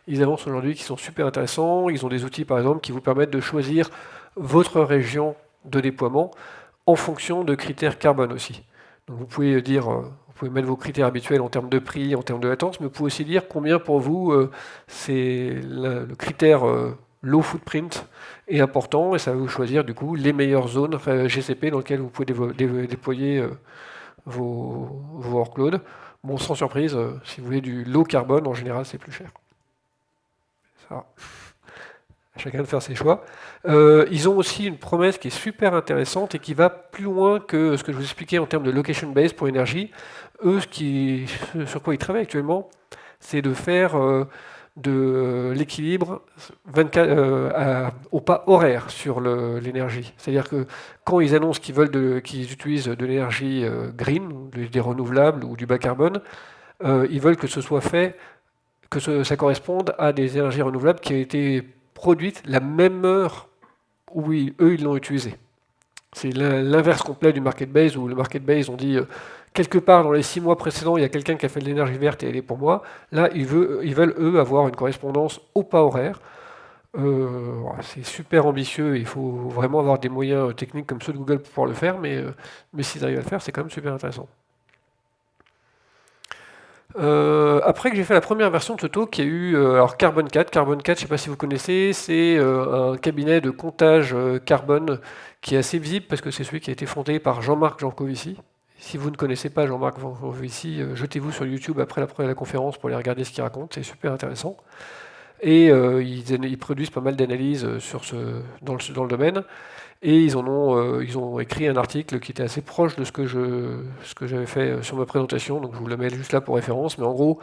ils avancent aujourd'hui qui sont super intéressants. Ils ont des outils, par exemple, qui vous permettent de choisir votre région de déploiement en fonction de critères carbone aussi. Donc vous pouvez vous pouvez mettre vos critères habituels en termes de prix, en termes de latence, mais vous pouvez aussi dire combien pour vous c'est le critère low footprint est important, et ça va vous choisir du coup les meilleures zones GCP dans lesquelles vous pouvez déployer vos workloads. Bon, sans surprise, si vous voulez du low carbone, en général, c'est plus cher. Ça, chacun de faire ses choix. Ils ont aussi une promesse qui est super intéressante et qui va plus loin que ce que je vous expliquais en termes de location base pour énergie. Eux, sur quoi ils travaillent actuellement, c'est de faire de l'équilibre au pas horaire sur l'énergie. C'est-à-dire que quand ils annoncent qu'ils utilisent de l'énergie green, des renouvelables ou du bas carbone, ils veulent que ce soit fait, ça corresponde à des énergies renouvelables qui ont été produites la même heure où eux ils l'ont utilisé. C'est l'inverse complet du market base, où le market base, on dit quelque part dans les 6 mois précédents, il y a quelqu'un qui a fait de l'énergie verte et elle est pour moi. Là, ils veulent, eux, avoir une correspondance au pas horaire. Voilà, c'est super ambitieux, il faut vraiment avoir des moyens techniques comme ceux de Google pour pouvoir le faire, mais s'ils arrivent à le faire, c'est quand même super intéressant. Après que j'ai fait la première version de ce talk, il y a eu alors Carbon 4. Carbon 4, je ne sais pas si vous connaissez, c'est un cabinet de comptage carbone qui est assez visible parce que c'est celui qui a été fondé par Jean-Marc Jancovici. Si vous ne connaissez pas Jean-Marc Jancovici, jetez-vous sur YouTube après la conférence pour aller regarder ce qu'il raconte, c'est super intéressant. Et ils produisent pas mal d'analyses dans le domaine. Et ils ont écrit un article qui était assez proche de ce que j'avais fait sur ma présentation, donc je vous le mets juste là pour référence, mais en gros,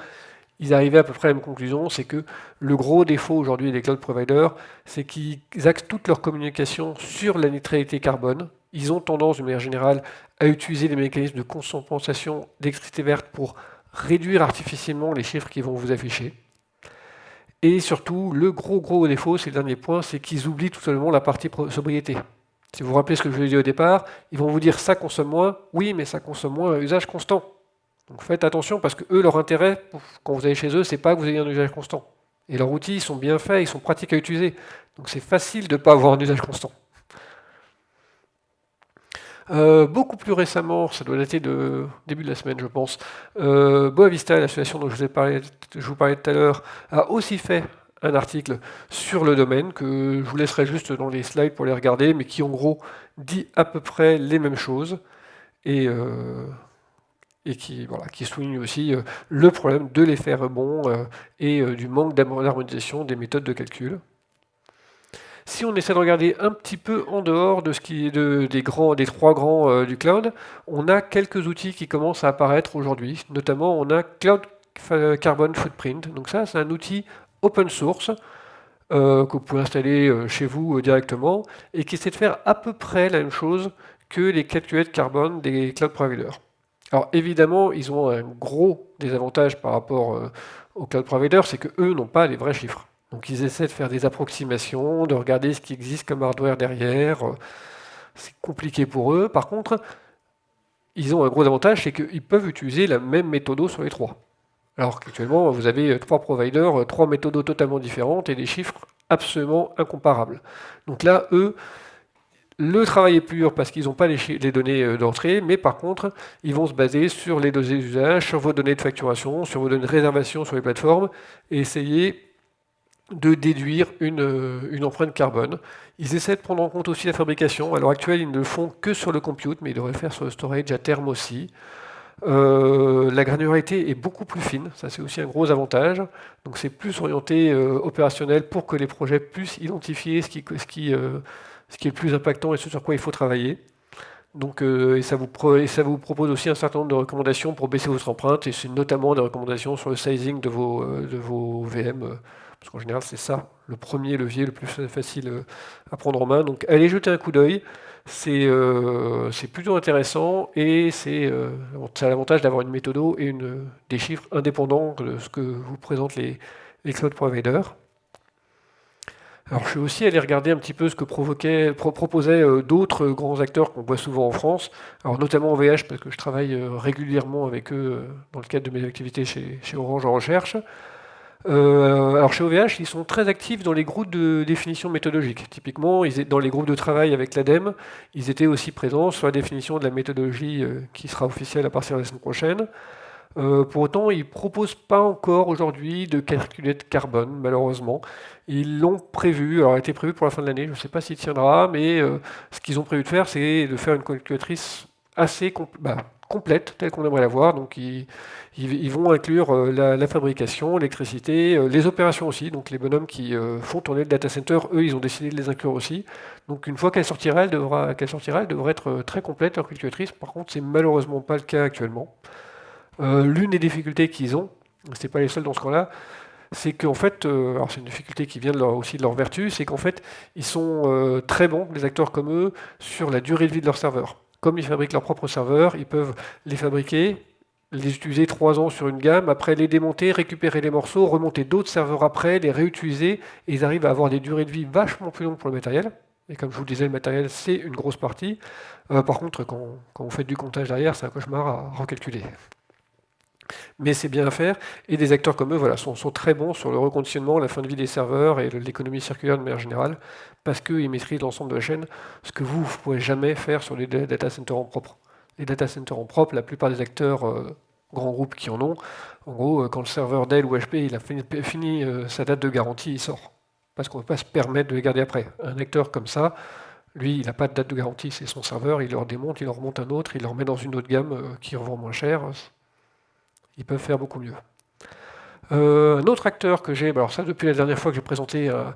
ils arrivaient à peu près à la même conclusion, c'est que le gros défaut aujourd'hui des cloud providers, c'est qu'ils axent toute leur communication sur la neutralité carbone. Ils ont tendance, de manière générale, à utiliser des mécanismes de compensation d'électricité verte pour réduire artificiellement les chiffres qu'ils vont vous afficher. Et surtout, le gros défaut, c'est le dernier point, c'est qu'ils oublient tout simplement la partie sobriété. Si vous vous rappelez ce que je vous ai dit au départ, ils vont vous dire ça consomme moins, oui, mais ça consomme moins à usage constant. Donc faites attention parce que eux, leur intérêt, quand vous allez chez eux, c'est pas que vous ayez un usage constant. Et leurs outils, ils sont bien faits, ils sont pratiques à utiliser. Donc c'est facile de ne pas avoir un usage constant. Beaucoup plus récemment, ça doit dater de début de la semaine, je pense, Boa Vista, l'association dont je vous parlais tout à l'heure, a aussi fait un article sur le domaine que je vous laisserai juste dans les slides pour les regarder, mais qui en gros dit à peu près les mêmes choses et qui souligne aussi le problème de l'effet rebond et du manque d'harmonisation des méthodes de calcul. Si on essaie de regarder un petit peu en dehors de ce qui est des trois grands du cloud, on a quelques outils qui commencent à apparaître aujourd'hui. Notamment, on a Cloud Carbon Footprint. Donc ça, c'est un outil open source que vous pouvez installer chez vous directement et qui essaie de faire à peu près la même chose que les calculettes carbone des cloud providers. Alors évidemment, ils ont un gros désavantage par rapport aux cloud providers, c'est qu'eux n'ont pas les vrais chiffres. Donc ils essaient de faire des approximations, de regarder ce qui existe comme hardware derrière. C'est compliqué pour eux. Par contre, ils ont un gros avantage, c'est qu'ils peuvent utiliser la même méthode sur les trois. Alors qu'actuellement, vous avez 3 providers, 3 méthodes totalement différentes et des chiffres absolument incomparables. Donc là, eux, Le travail est plus dur parce qu'ils n'ont pas les données d'entrée, mais par contre, ils vont se baser sur les données d'usage, sur vos données de facturation, sur vos données de réservation sur les plateformes, et essayer de déduire une empreinte carbone. Ils essaient de prendre en compte aussi la fabrication. À l'heure actuelle, ils ne le font que sur le compute, mais ils devraient le faire sur le storage à terme aussi. La granularité est beaucoup plus fine, ça c'est aussi un gros avantage. Donc c'est plus orienté opérationnel pour que les projets puissent identifier ce qui est le plus impactant et ce sur quoi il faut travailler. Donc, et ça vous propose aussi un certain nombre de recommandations pour baisser votre empreinte, et c'est notamment des recommandations sur le sizing de vos VM, parce qu'en général c'est ça le premier levier le plus facile à prendre en main. Donc allez jeter un coup d'œil, c'est plutôt intéressant, et ça a l'avantage d'avoir une méthode et des chiffres indépendants de ce que vous présentent les cloud providers. Alors je suis aussi allé regarder un petit peu ce que proposaient d'autres grands acteurs qu'on voit souvent en France, alors notamment OVH parce que je travaille régulièrement avec eux dans le cadre de mes activités chez Orange en recherche. Alors chez OVH, ils sont très actifs dans les groupes de définition méthodologique. Typiquement, dans les groupes de travail avec l'ADEME, ils étaient aussi présents sur la définition de la méthodologie qui sera officielle à partir de la semaine prochaine. Pour autant, ils ne proposent pas encore aujourd'hui de calculette carbone, malheureusement. Ils l'ont prévu, alors elle a été prévue pour la fin de l'année, je ne sais pas s'il tiendra, mais ce qu'ils ont prévu de faire, c'est de faire une calculatrice assez complète, telle qu'on aimerait la voir. Donc ils vont inclure la fabrication, l'électricité, les opérations aussi. Donc les bonhommes qui font tourner le data center, eux, ils ont décidé de les inclure aussi. Donc une fois qu'elle sortira, elle devrait être très complète, leur calculatrice. Par contre, c'est malheureusement pas le cas actuellement. L'une des difficultés qu'ils ont, c'est pas les seuls dans ce cas-là, c'est qu'en fait, alors c'est une difficulté qui vient aussi de leur vertu, c'est qu'en fait, ils sont très bons, des acteurs comme eux, sur la durée de vie de leurs serveurs. Comme ils fabriquent leurs propres serveurs, ils peuvent les fabriquer, les utiliser 3 ans sur une gamme, après les démonter, récupérer les morceaux, remonter d'autres serveurs après, les réutiliser, et ils arrivent à avoir des durées de vie vachement plus longues pour le matériel. Et comme je vous le disais, le matériel, c'est une grosse partie. Par contre, quand vous faites du comptage derrière, c'est un cauchemar à recalculer. Mais c'est bien à faire, et des acteurs comme eux voilà, sont très bons sur le reconditionnement, la fin de vie des serveurs et l'économie circulaire de manière générale, parce qu'ils maîtrisent l'ensemble de la chaîne, ce que vous ne pouvez jamais faire sur les data centers en propre. Les data centers en propre, la plupart des acteurs grands groupes qui en ont, en gros, quand le serveur Dell ou HP il a fini sa date de garantie, il sort. Parce qu'on ne peut pas se permettre de les garder après. Un acteur comme ça, lui, il n'a pas de date de garantie, c'est son serveur, il leur démonte, il leur remonte un autre, il leur met dans une autre gamme qui revend moins cher. Ils peuvent faire beaucoup mieux. Un autre acteur que j'ai, alors ça depuis la dernière fois que j'ai présenté à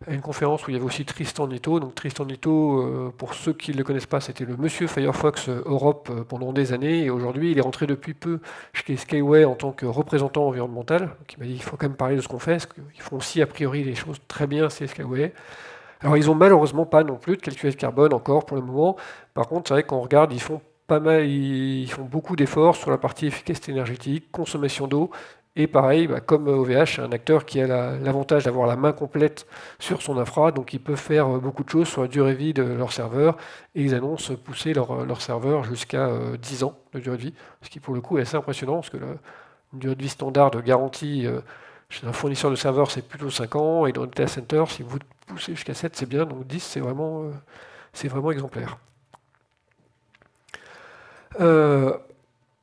une conférence où il y avait aussi Tristan Netto. Donc Tristan Netto, pour ceux qui ne le connaissent pas, c'était le monsieur Firefox Europe pendant des années, et aujourd'hui il est rentré depuis peu chez Skyway en tant que représentant environnemental. Donc il m'a dit qu'il faut quand même parler de ce qu'on fait, parce qu'ils font aussi a priori les choses très bien, c'est Skyway. Alors ils n'ont malheureusement pas non plus de calculette carbone encore pour le moment. Par contre, c'est vrai qu'on regarde, ils font pas mal, ils font beaucoup d'efforts sur la partie efficacité énergétique, consommation d'eau, et pareil, comme OVH, c'est un acteur qui a l'avantage d'avoir la main complète sur son infra, donc ils peuvent faire beaucoup de choses sur la durée de vie de leur serveur, et ils annoncent pousser leur serveur jusqu'à 10 ans de durée de vie, ce qui pour le coup est assez impressionnant, parce que la durée de vie standard de garantie chez un fournisseur de serveurs c'est plutôt 5 ans, et dans le data center, si vous poussez jusqu'à 7 c'est bien, donc 10 c'est vraiment exemplaire.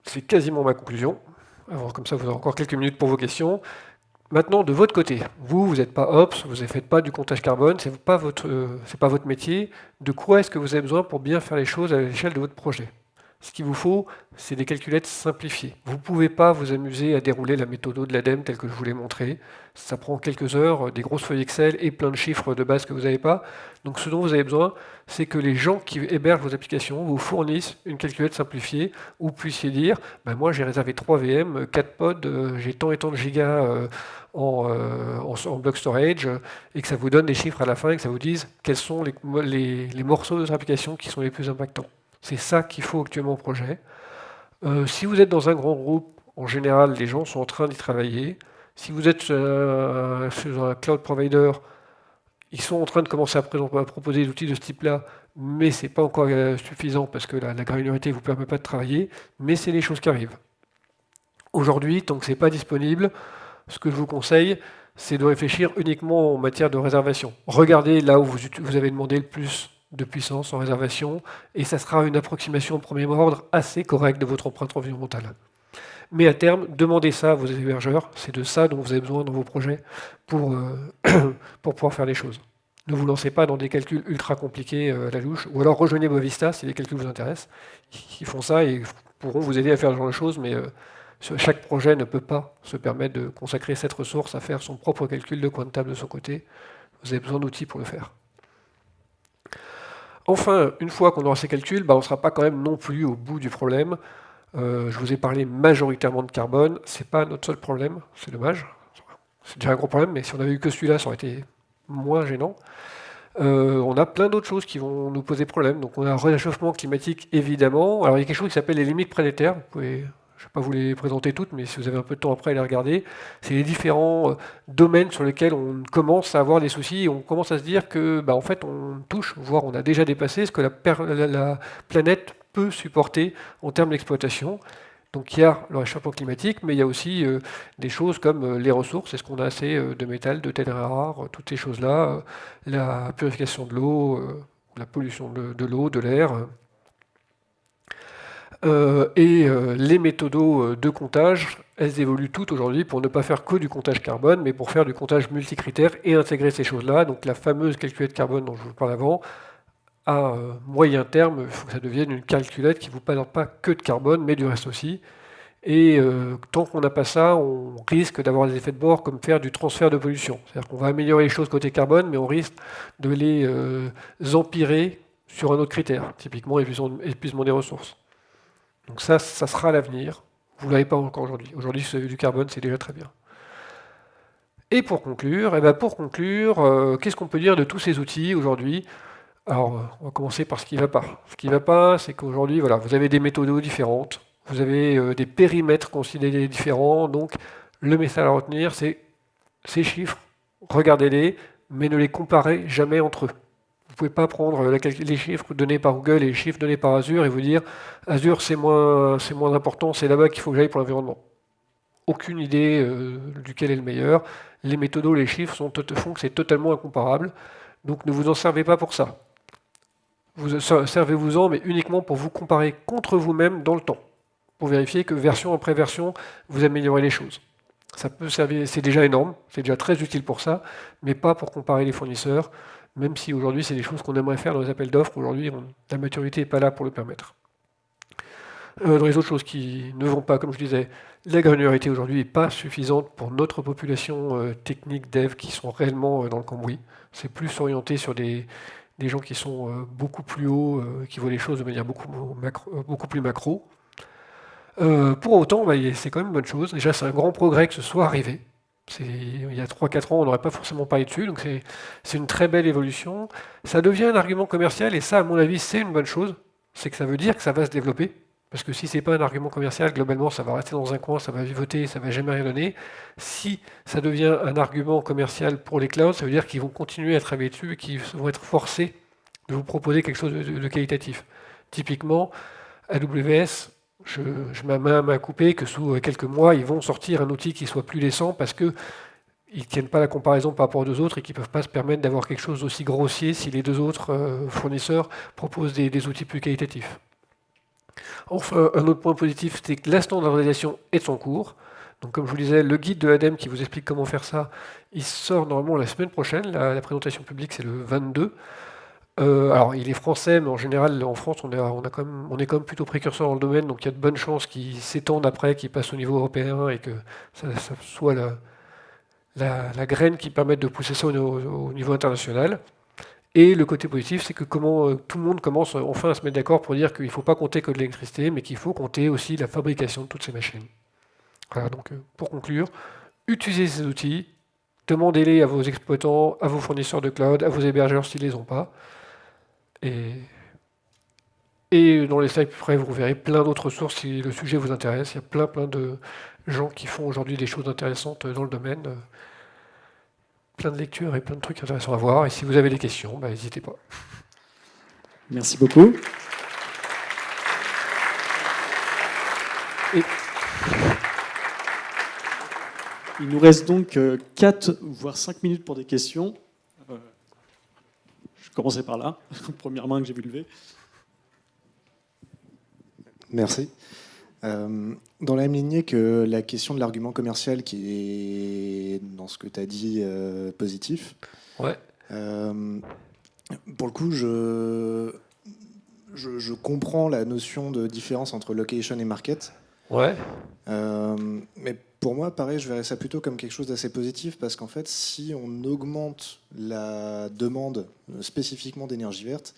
C'est quasiment ma conclusion. Alors, comme ça, vous aurez encore quelques minutes pour vos questions. Maintenant, de votre côté, vous n'êtes pas Ops, vous ne faites pas du comptage carbone, ce n'est pas votre métier. De quoi est-ce que vous avez besoin pour bien faire les choses à l'échelle de votre projet? Ce qu'il vous faut, c'est des calculettes simplifiées. Vous ne pouvez pas vous amuser à dérouler la méthode de l'ADEME telle que je vous l'ai montré. Ça prend quelques heures, des grosses feuilles Excel et plein de chiffres de base que vous n'avez pas. Donc ce dont vous avez besoin, c'est que les gens qui hébergent vos applications vous fournissent une calculette simplifiée où vous puissiez dire moi j'ai réservé 3 VM, 4 pods, j'ai tant et tant de gigas en block storage, et que ça vous donne des chiffres à la fin et que ça vous dise quels sont les morceaux de votre application qui sont les plus impactants. C'est ça qu'il faut actuellement au projet. Si vous êtes dans un grand groupe, en général, les gens sont en train d'y travailler. Si vous êtes sur un cloud provider, ils sont en train de commencer à proposer des outils de ce type-là, mais ce n'est pas encore suffisant parce que la granularité ne vous permet pas de travailler, mais c'est les choses qui arrivent. Aujourd'hui, tant que ce n'est pas disponible, ce que je vous conseille, c'est de réfléchir uniquement en matière de réservation. Regardez là où vous avez demandé le plus de puissance en réservation, et ça sera une approximation au premier ordre assez correcte de votre empreinte environnementale. Mais à terme, demandez ça à vos hébergeurs, c'est de ça dont vous avez besoin dans vos projets pour, pour pouvoir faire les choses. Ne vous lancez pas dans des calculs ultra compliqués à la louche, ou alors rejoignez Bovista si les calculs vous intéressent. Ils font ça et pourront vous aider à faire ce genre de choses, mais chaque projet ne peut pas se permettre de consacrer cette ressource à faire son propre calcul de coin de table de son côté. Vous avez besoin d'outils pour le faire. Enfin, une fois qu'on aura ces calculs, on ne sera pas quand même non plus au bout du problème. Je vous ai parlé majoritairement de carbone, c'est pas notre seul problème, c'est dommage. C'est déjà un gros problème, mais si on avait eu que celui-là, ça aurait été moins gênant. On a plein d'autres choses qui vont nous poser problème. Donc on a un réchauffement climatique, évidemment. Alors il y a quelque chose qui s'appelle les limites planétaires. Je ne vais pas vous les présenter toutes, mais si vous avez un peu de temps après à les regarder, c'est les différents domaines sur lesquels on commence à avoir des soucis et on commence à se dire que, en fait, on touche, voire on a déjà dépassé ce que la planète peut supporter en termes d'exploitation. Donc il y a le réchauffement climatique, mais il y a aussi des choses comme les ressources. Est-ce qu'on a assez de métal, de terres rares, toutes ces choses-là, la purification de l'eau, la pollution de l'eau, de l'air, les méthodos de comptage, elles évoluent toutes aujourd'hui pour ne pas faire que du comptage carbone, mais pour faire du comptage multicritère et intégrer ces choses-là. Donc la fameuse calculette carbone dont je vous parlais avant, à moyen terme, il faut que ça devienne une calculette qui ne vous parle pas que de carbone, mais du reste aussi. Et tant qu'on n'a pas ça, on risque d'avoir des effets de bord comme faire du transfert de pollution. C'est-à-dire qu'on va améliorer les choses côté carbone, mais on risque de les empirer sur un autre critère, typiquement épuisement des ressources. Donc ça sera l'avenir. Vous ne l'avez pas encore aujourd'hui. Aujourd'hui, du carbone, c'est déjà très bien. Et pour conclure, qu'est-ce qu'on peut dire de tous ces outils aujourd'hui ? Alors, on va commencer par ce qui ne va pas. Ce qui ne va pas, c'est qu'aujourd'hui, voilà, vous avez des méthodes différentes, vous avez des périmètres considérés différents, donc le message à retenir, c'est ces chiffres, regardez-les, mais ne les comparez jamais entre eux. Vous ne pouvez pas prendre les chiffres donnés par Google et les chiffres donnés par Azure et vous dire Azure c'est moins important, c'est là-bas qu'il faut que j'aille pour l'environnement. Aucune idée duquel est le meilleur. Les méthodos, les chiffres font que c'est totalement incomparable, donc ne vous en servez pas pour ça. Servez-vous-en, mais uniquement pour vous comparer contre vous-même dans le temps, pour vérifier que version après version, vous améliorez les choses. Ça peut servir, c'est déjà énorme, c'est déjà très utile pour ça, mais pas pour comparer les fournisseurs, même si aujourd'hui c'est des choses qu'on aimerait faire dans les appels d'offres. Aujourd'hui, la maturité n'est pas là pour le permettre. Dans les autres choses qui ne vont pas, comme je disais, la granularité aujourd'hui n'est pas suffisante pour notre population technique, dev, qui sont réellement dans le cambouis. C'est plus orienté sur des gens qui sont beaucoup plus hauts, qui voient les choses de manière beaucoup plus macro. Pour autant, c'est quand même une bonne chose. Déjà, c'est un grand progrès que ce soit arrivé. Il y a 3-4 ans, on n'aurait pas forcément parlé dessus, donc c'est une très belle évolution. Ça devient un argument commercial, et ça, à mon avis, c'est une bonne chose. C'est que ça veut dire que ça va se développer. Parce que si ce n'est pas un argument commercial, globalement, ça va rester dans un coin, ça va vivoter, ça ne va jamais rien donner. Si ça devient un argument commercial pour les clouds, ça veut dire qu'ils vont continuer à travailler dessus et qu'ils vont être forcés de vous proposer quelque chose de qualitatif. Typiquement, AWS, je mets ma main à couper que sous quelques mois, ils vont sortir un outil qui soit plus décent parce qu'ils ne tiennent pas la comparaison par rapport aux deux autres et qu'ils ne peuvent pas se permettre d'avoir quelque chose d'aussi grossier si les deux autres fournisseurs proposent des outils plus qualitatifs. Enfin, un autre point positif, c'est que la standardisation est de son cours. Donc, comme je vous disais, le guide de ADEME qui vous explique comment faire ça, il sort normalement la semaine prochaine. La présentation publique, c'est le 22. Alors, il est français, mais en général, en France, on est quand même plutôt précurseur dans le domaine, donc il y a de bonnes chances qu'il s'étende après, qu'il passe au niveau européen et que ça soit la graine qui permette de pousser ça au niveau international. Et le côté positif, c'est que tout le monde commence enfin à se mettre d'accord pour dire qu'il ne faut pas compter que de l'électricité, mais qu'il faut compter aussi la fabrication de toutes ces machines. Voilà, donc pour conclure, utilisez ces outils, demandez-les à vos exploitants, à vos fournisseurs de cloud, à vos hébergeurs s'ils ne les ont pas. Et dans les slides plus près, vous verrez plein d'autres sources si le sujet vous intéresse. Il y a plein de gens qui font aujourd'hui des choses intéressantes dans le domaine. Plein de lectures et plein de trucs intéressants à voir. Et si vous avez des questions, n'hésitez pas. Merci beaucoup. Et il nous reste donc 4 voire 5 minutes pour des questions. Je commençais par là, première main que j'ai vu lever. Merci. Dans la même lignée que la question de l'argument commercial qui est, dans ce que tu as dit, positif, Ouais. pour le coup, je comprends la notion de différence entre location et market. Ouais. Mais pour moi, pareil, je verrais ça plutôt comme quelque chose d'assez positif parce qu'en fait, si on augmente la demande spécifiquement d'énergie verte,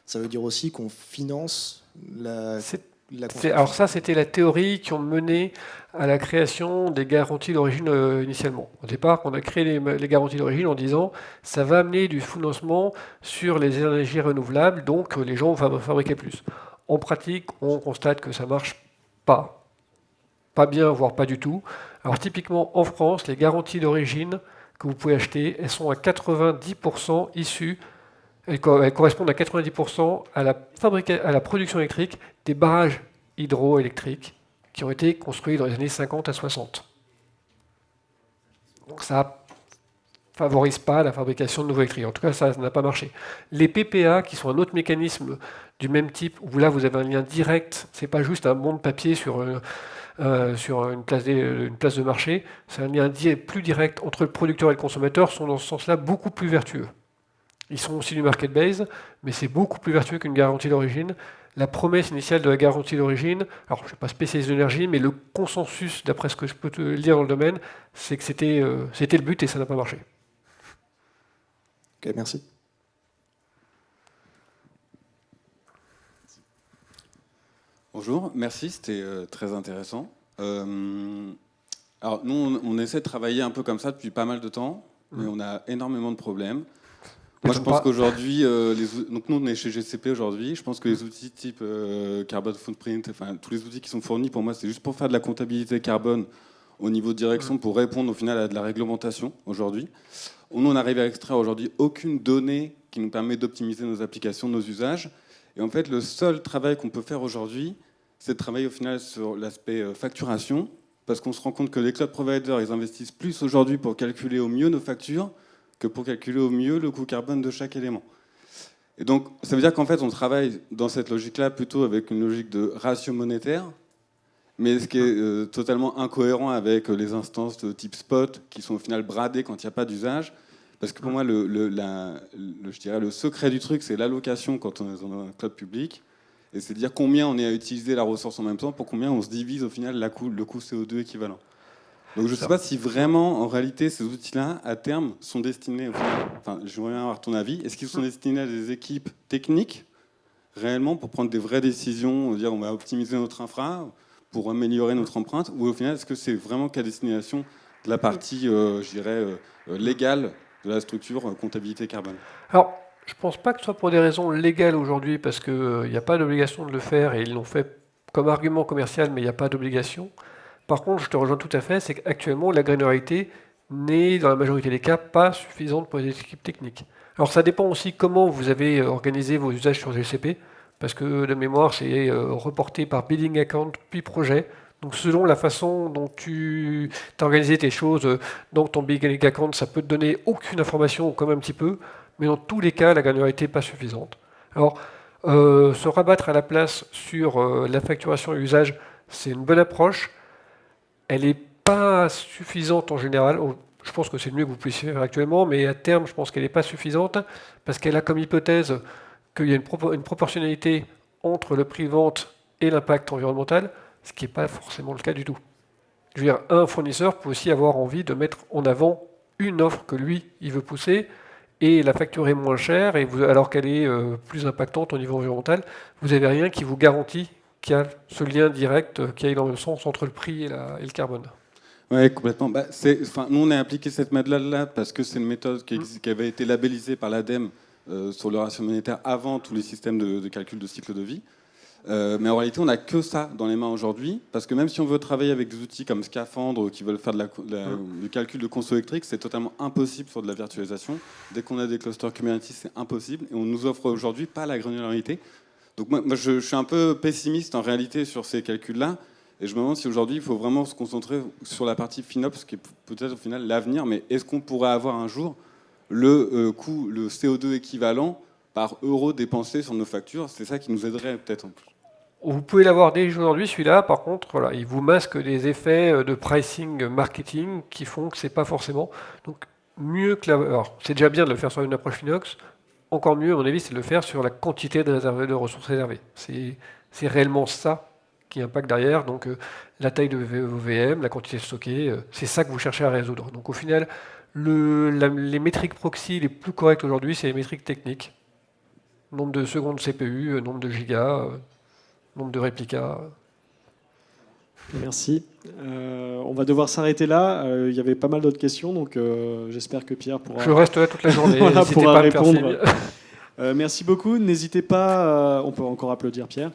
ça veut dire aussi qu'on finance la construction. Alors ça, c'était la théorie qui ont mené à la création des garanties d'origine initialement. Au départ, on a créé les garanties d'origine en disant ça va amener du financement sur les énergies renouvelables, donc les gens vont fabriquer plus. En pratique, on constate que ça marche pas bien, voire pas du tout. Alors typiquement en France, les garanties d'origine que vous pouvez acheter, elles sont à 90% issues, elles correspondent à 90% à la production électrique des barrages hydroélectriques qui ont été construits dans les années 50 à 60. Donc ça favorise pas la fabrication de nouveaux électriques. En tout cas, ça n'a pas marché. Les PPA, qui sont un autre mécanisme du même type, où là vous avez un lien direct, c'est pas juste un bon de papier sur une place de marché, c'est un lien plus direct entre le producteur et le consommateur, sont dans ce sens-là beaucoup plus vertueux. Ils sont aussi du market base, mais c'est beaucoup plus vertueux qu'une garantie d'origine. La promesse initiale de la garantie d'origine, alors je ne suis pas spécialiste d'énergie, mais le consensus, d'après ce que je peux te lire dans le domaine, c'est que c'était le but et ça n'a pas marché. Ok, merci. Bonjour, merci, c'était très intéressant. Alors nous, on essaie de travailler un peu comme ça depuis pas mal de temps, mais on a énormément de problèmes. Moi, je pense qu'aujourd'hui, donc nous, on est chez GCP aujourd'hui. Je pense que les outils type Carbon Footprint, enfin tous les outils qui sont fournis, pour moi, c'est juste pour faire de la comptabilité carbone au niveau de direction, pour répondre au final à de la réglementation aujourd'hui. Nous, on arrive à extraire aujourd'hui aucune donnée qui nous permet d'optimiser nos applications, nos usages. Et en fait, le seul travail qu'on peut faire aujourd'hui, c'est de travailler au final sur l'aspect facturation, parce qu'on se rend compte que les cloud providers, ils investissent plus aujourd'hui pour calculer au mieux nos factures que pour calculer au mieux le coût carbone de chaque élément. Et donc, ça veut dire qu'en fait, on travaille dans cette logique-là plutôt avec une logique de ratio monétaire, mais ce qui est totalement incohérent avec les instances de type spot, qui sont au final bradées quand il n'y a pas d'usage. Parce que pour moi, je dirais le secret du truc, c'est l'allocation quand on est dans un cloud public. Et c'est de dire combien on est à utiliser la ressource en même temps, pour combien on se divise au final le coût CO2 équivalent. Donc je ne sais pas si vraiment, en réalité, ces outils-là, à terme, sont destinés, enfin, je voudrais avoir ton avis, est-ce qu'ils sont destinés à des équipes techniques, réellement, pour prendre des vraies décisions, dire on va optimiser notre infra, pour améliorer notre empreinte, ou au final, est-ce que c'est vraiment qu'à destination de la partie, je dirais, légale de la structure comptabilité carbone? Alors, je ne pense pas que ce soit pour des raisons légales aujourd'hui, parce qu'il n'y a pas d'obligation de le faire, et ils l'ont fait comme argument commercial, mais il n'y a pas d'obligation. Par contre, je te rejoins tout à fait, c'est qu'actuellement, la granularité n'est, dans la majorité des cas, pas suffisante pour les équipes techniques. Alors ça dépend aussi comment vous avez organisé vos usages sur GCP, parce que de mémoire, c'est reporté par billing account, puis projet. Donc selon la façon dont tu as organisé tes choses dans ton billing account, ça peut te donner aucune information, ou comme un petit peu, mais dans tous les cas, la granularité n'est pas suffisante. Alors, se rabattre à la place sur la facturation et l'usage, c'est une bonne approche. Elle n'est pas suffisante en général. Je pense que c'est le mieux que vous puissiez faire actuellement, mais à terme, je pense qu'elle n'est pas suffisante parce qu'elle a comme hypothèse qu'il y a une proportionnalité entre le prix de vente et l'impact environnemental, ce qui n'est pas forcément le cas du tout. Je veux dire, un fournisseur peut aussi avoir envie de mettre en avant une offre que lui, il veut pousser et la facturer moins chère, alors qu'elle est plus impactante au niveau environnemental. Vous n'avez rien qui vous garantit qu'il y a ce lien direct qui aille dans le même sens entre le prix et le carbone. Oui, complètement. Nous, on a appliqué cette méthode-là parce que c'est une méthode qui avait été labellisée par l'ADEME sur le ratio monétaire avant tous les systèmes de calcul de cycle de vie. Mais en réalité, on n'a que ça dans les mains aujourd'hui, parce que même si on veut travailler avec des outils comme Scaphandre qui veulent faire du calcul de conso électrique, c'est totalement impossible sur de la virtualisation. Dès qu'on a des clusters Kubernetes, c'est impossible, et on nous offre aujourd'hui pas la granularité. Donc moi je suis un peu pessimiste en réalité sur ces calculs-là, et je me demande si aujourd'hui il faut vraiment se concentrer sur la partie FinOps, qui est peut-être au final l'avenir, mais est-ce qu'on pourrait avoir un jour le coût, le CO2 équivalent par euro dépensé sur nos factures. C'est ça qui nous aiderait peut-être en plus. Vous pouvez l'avoir dès aujourd'hui, celui-là, par contre, voilà, il vous masque des effets de pricing marketing qui font que c'est pas forcément. Donc, mieux que alors, c'est déjà bien de le faire sur une approche Finox. Encore mieux, à mon avis, c'est de le faire sur la quantité de ressources réservées. C'est réellement ça qui impacte derrière. Donc, la taille de vos VM, la quantité stockée, c'est ça que vous cherchez à résoudre. Donc, au final, les métriques proxy les plus correctes aujourd'hui, c'est les métriques techniques. Nombre de secondes CPU, nombre de gigas, nombre de réplicas. Merci. On va devoir s'arrêter là. Il y avait pas mal d'autres questions, donc j'espère que Pierre pourra... Je reste là toute la journée, Voilà, n'hésitez pourra pas à me faire répondre. signe. Merci beaucoup. N'hésitez pas, on peut encore applaudir Pierre.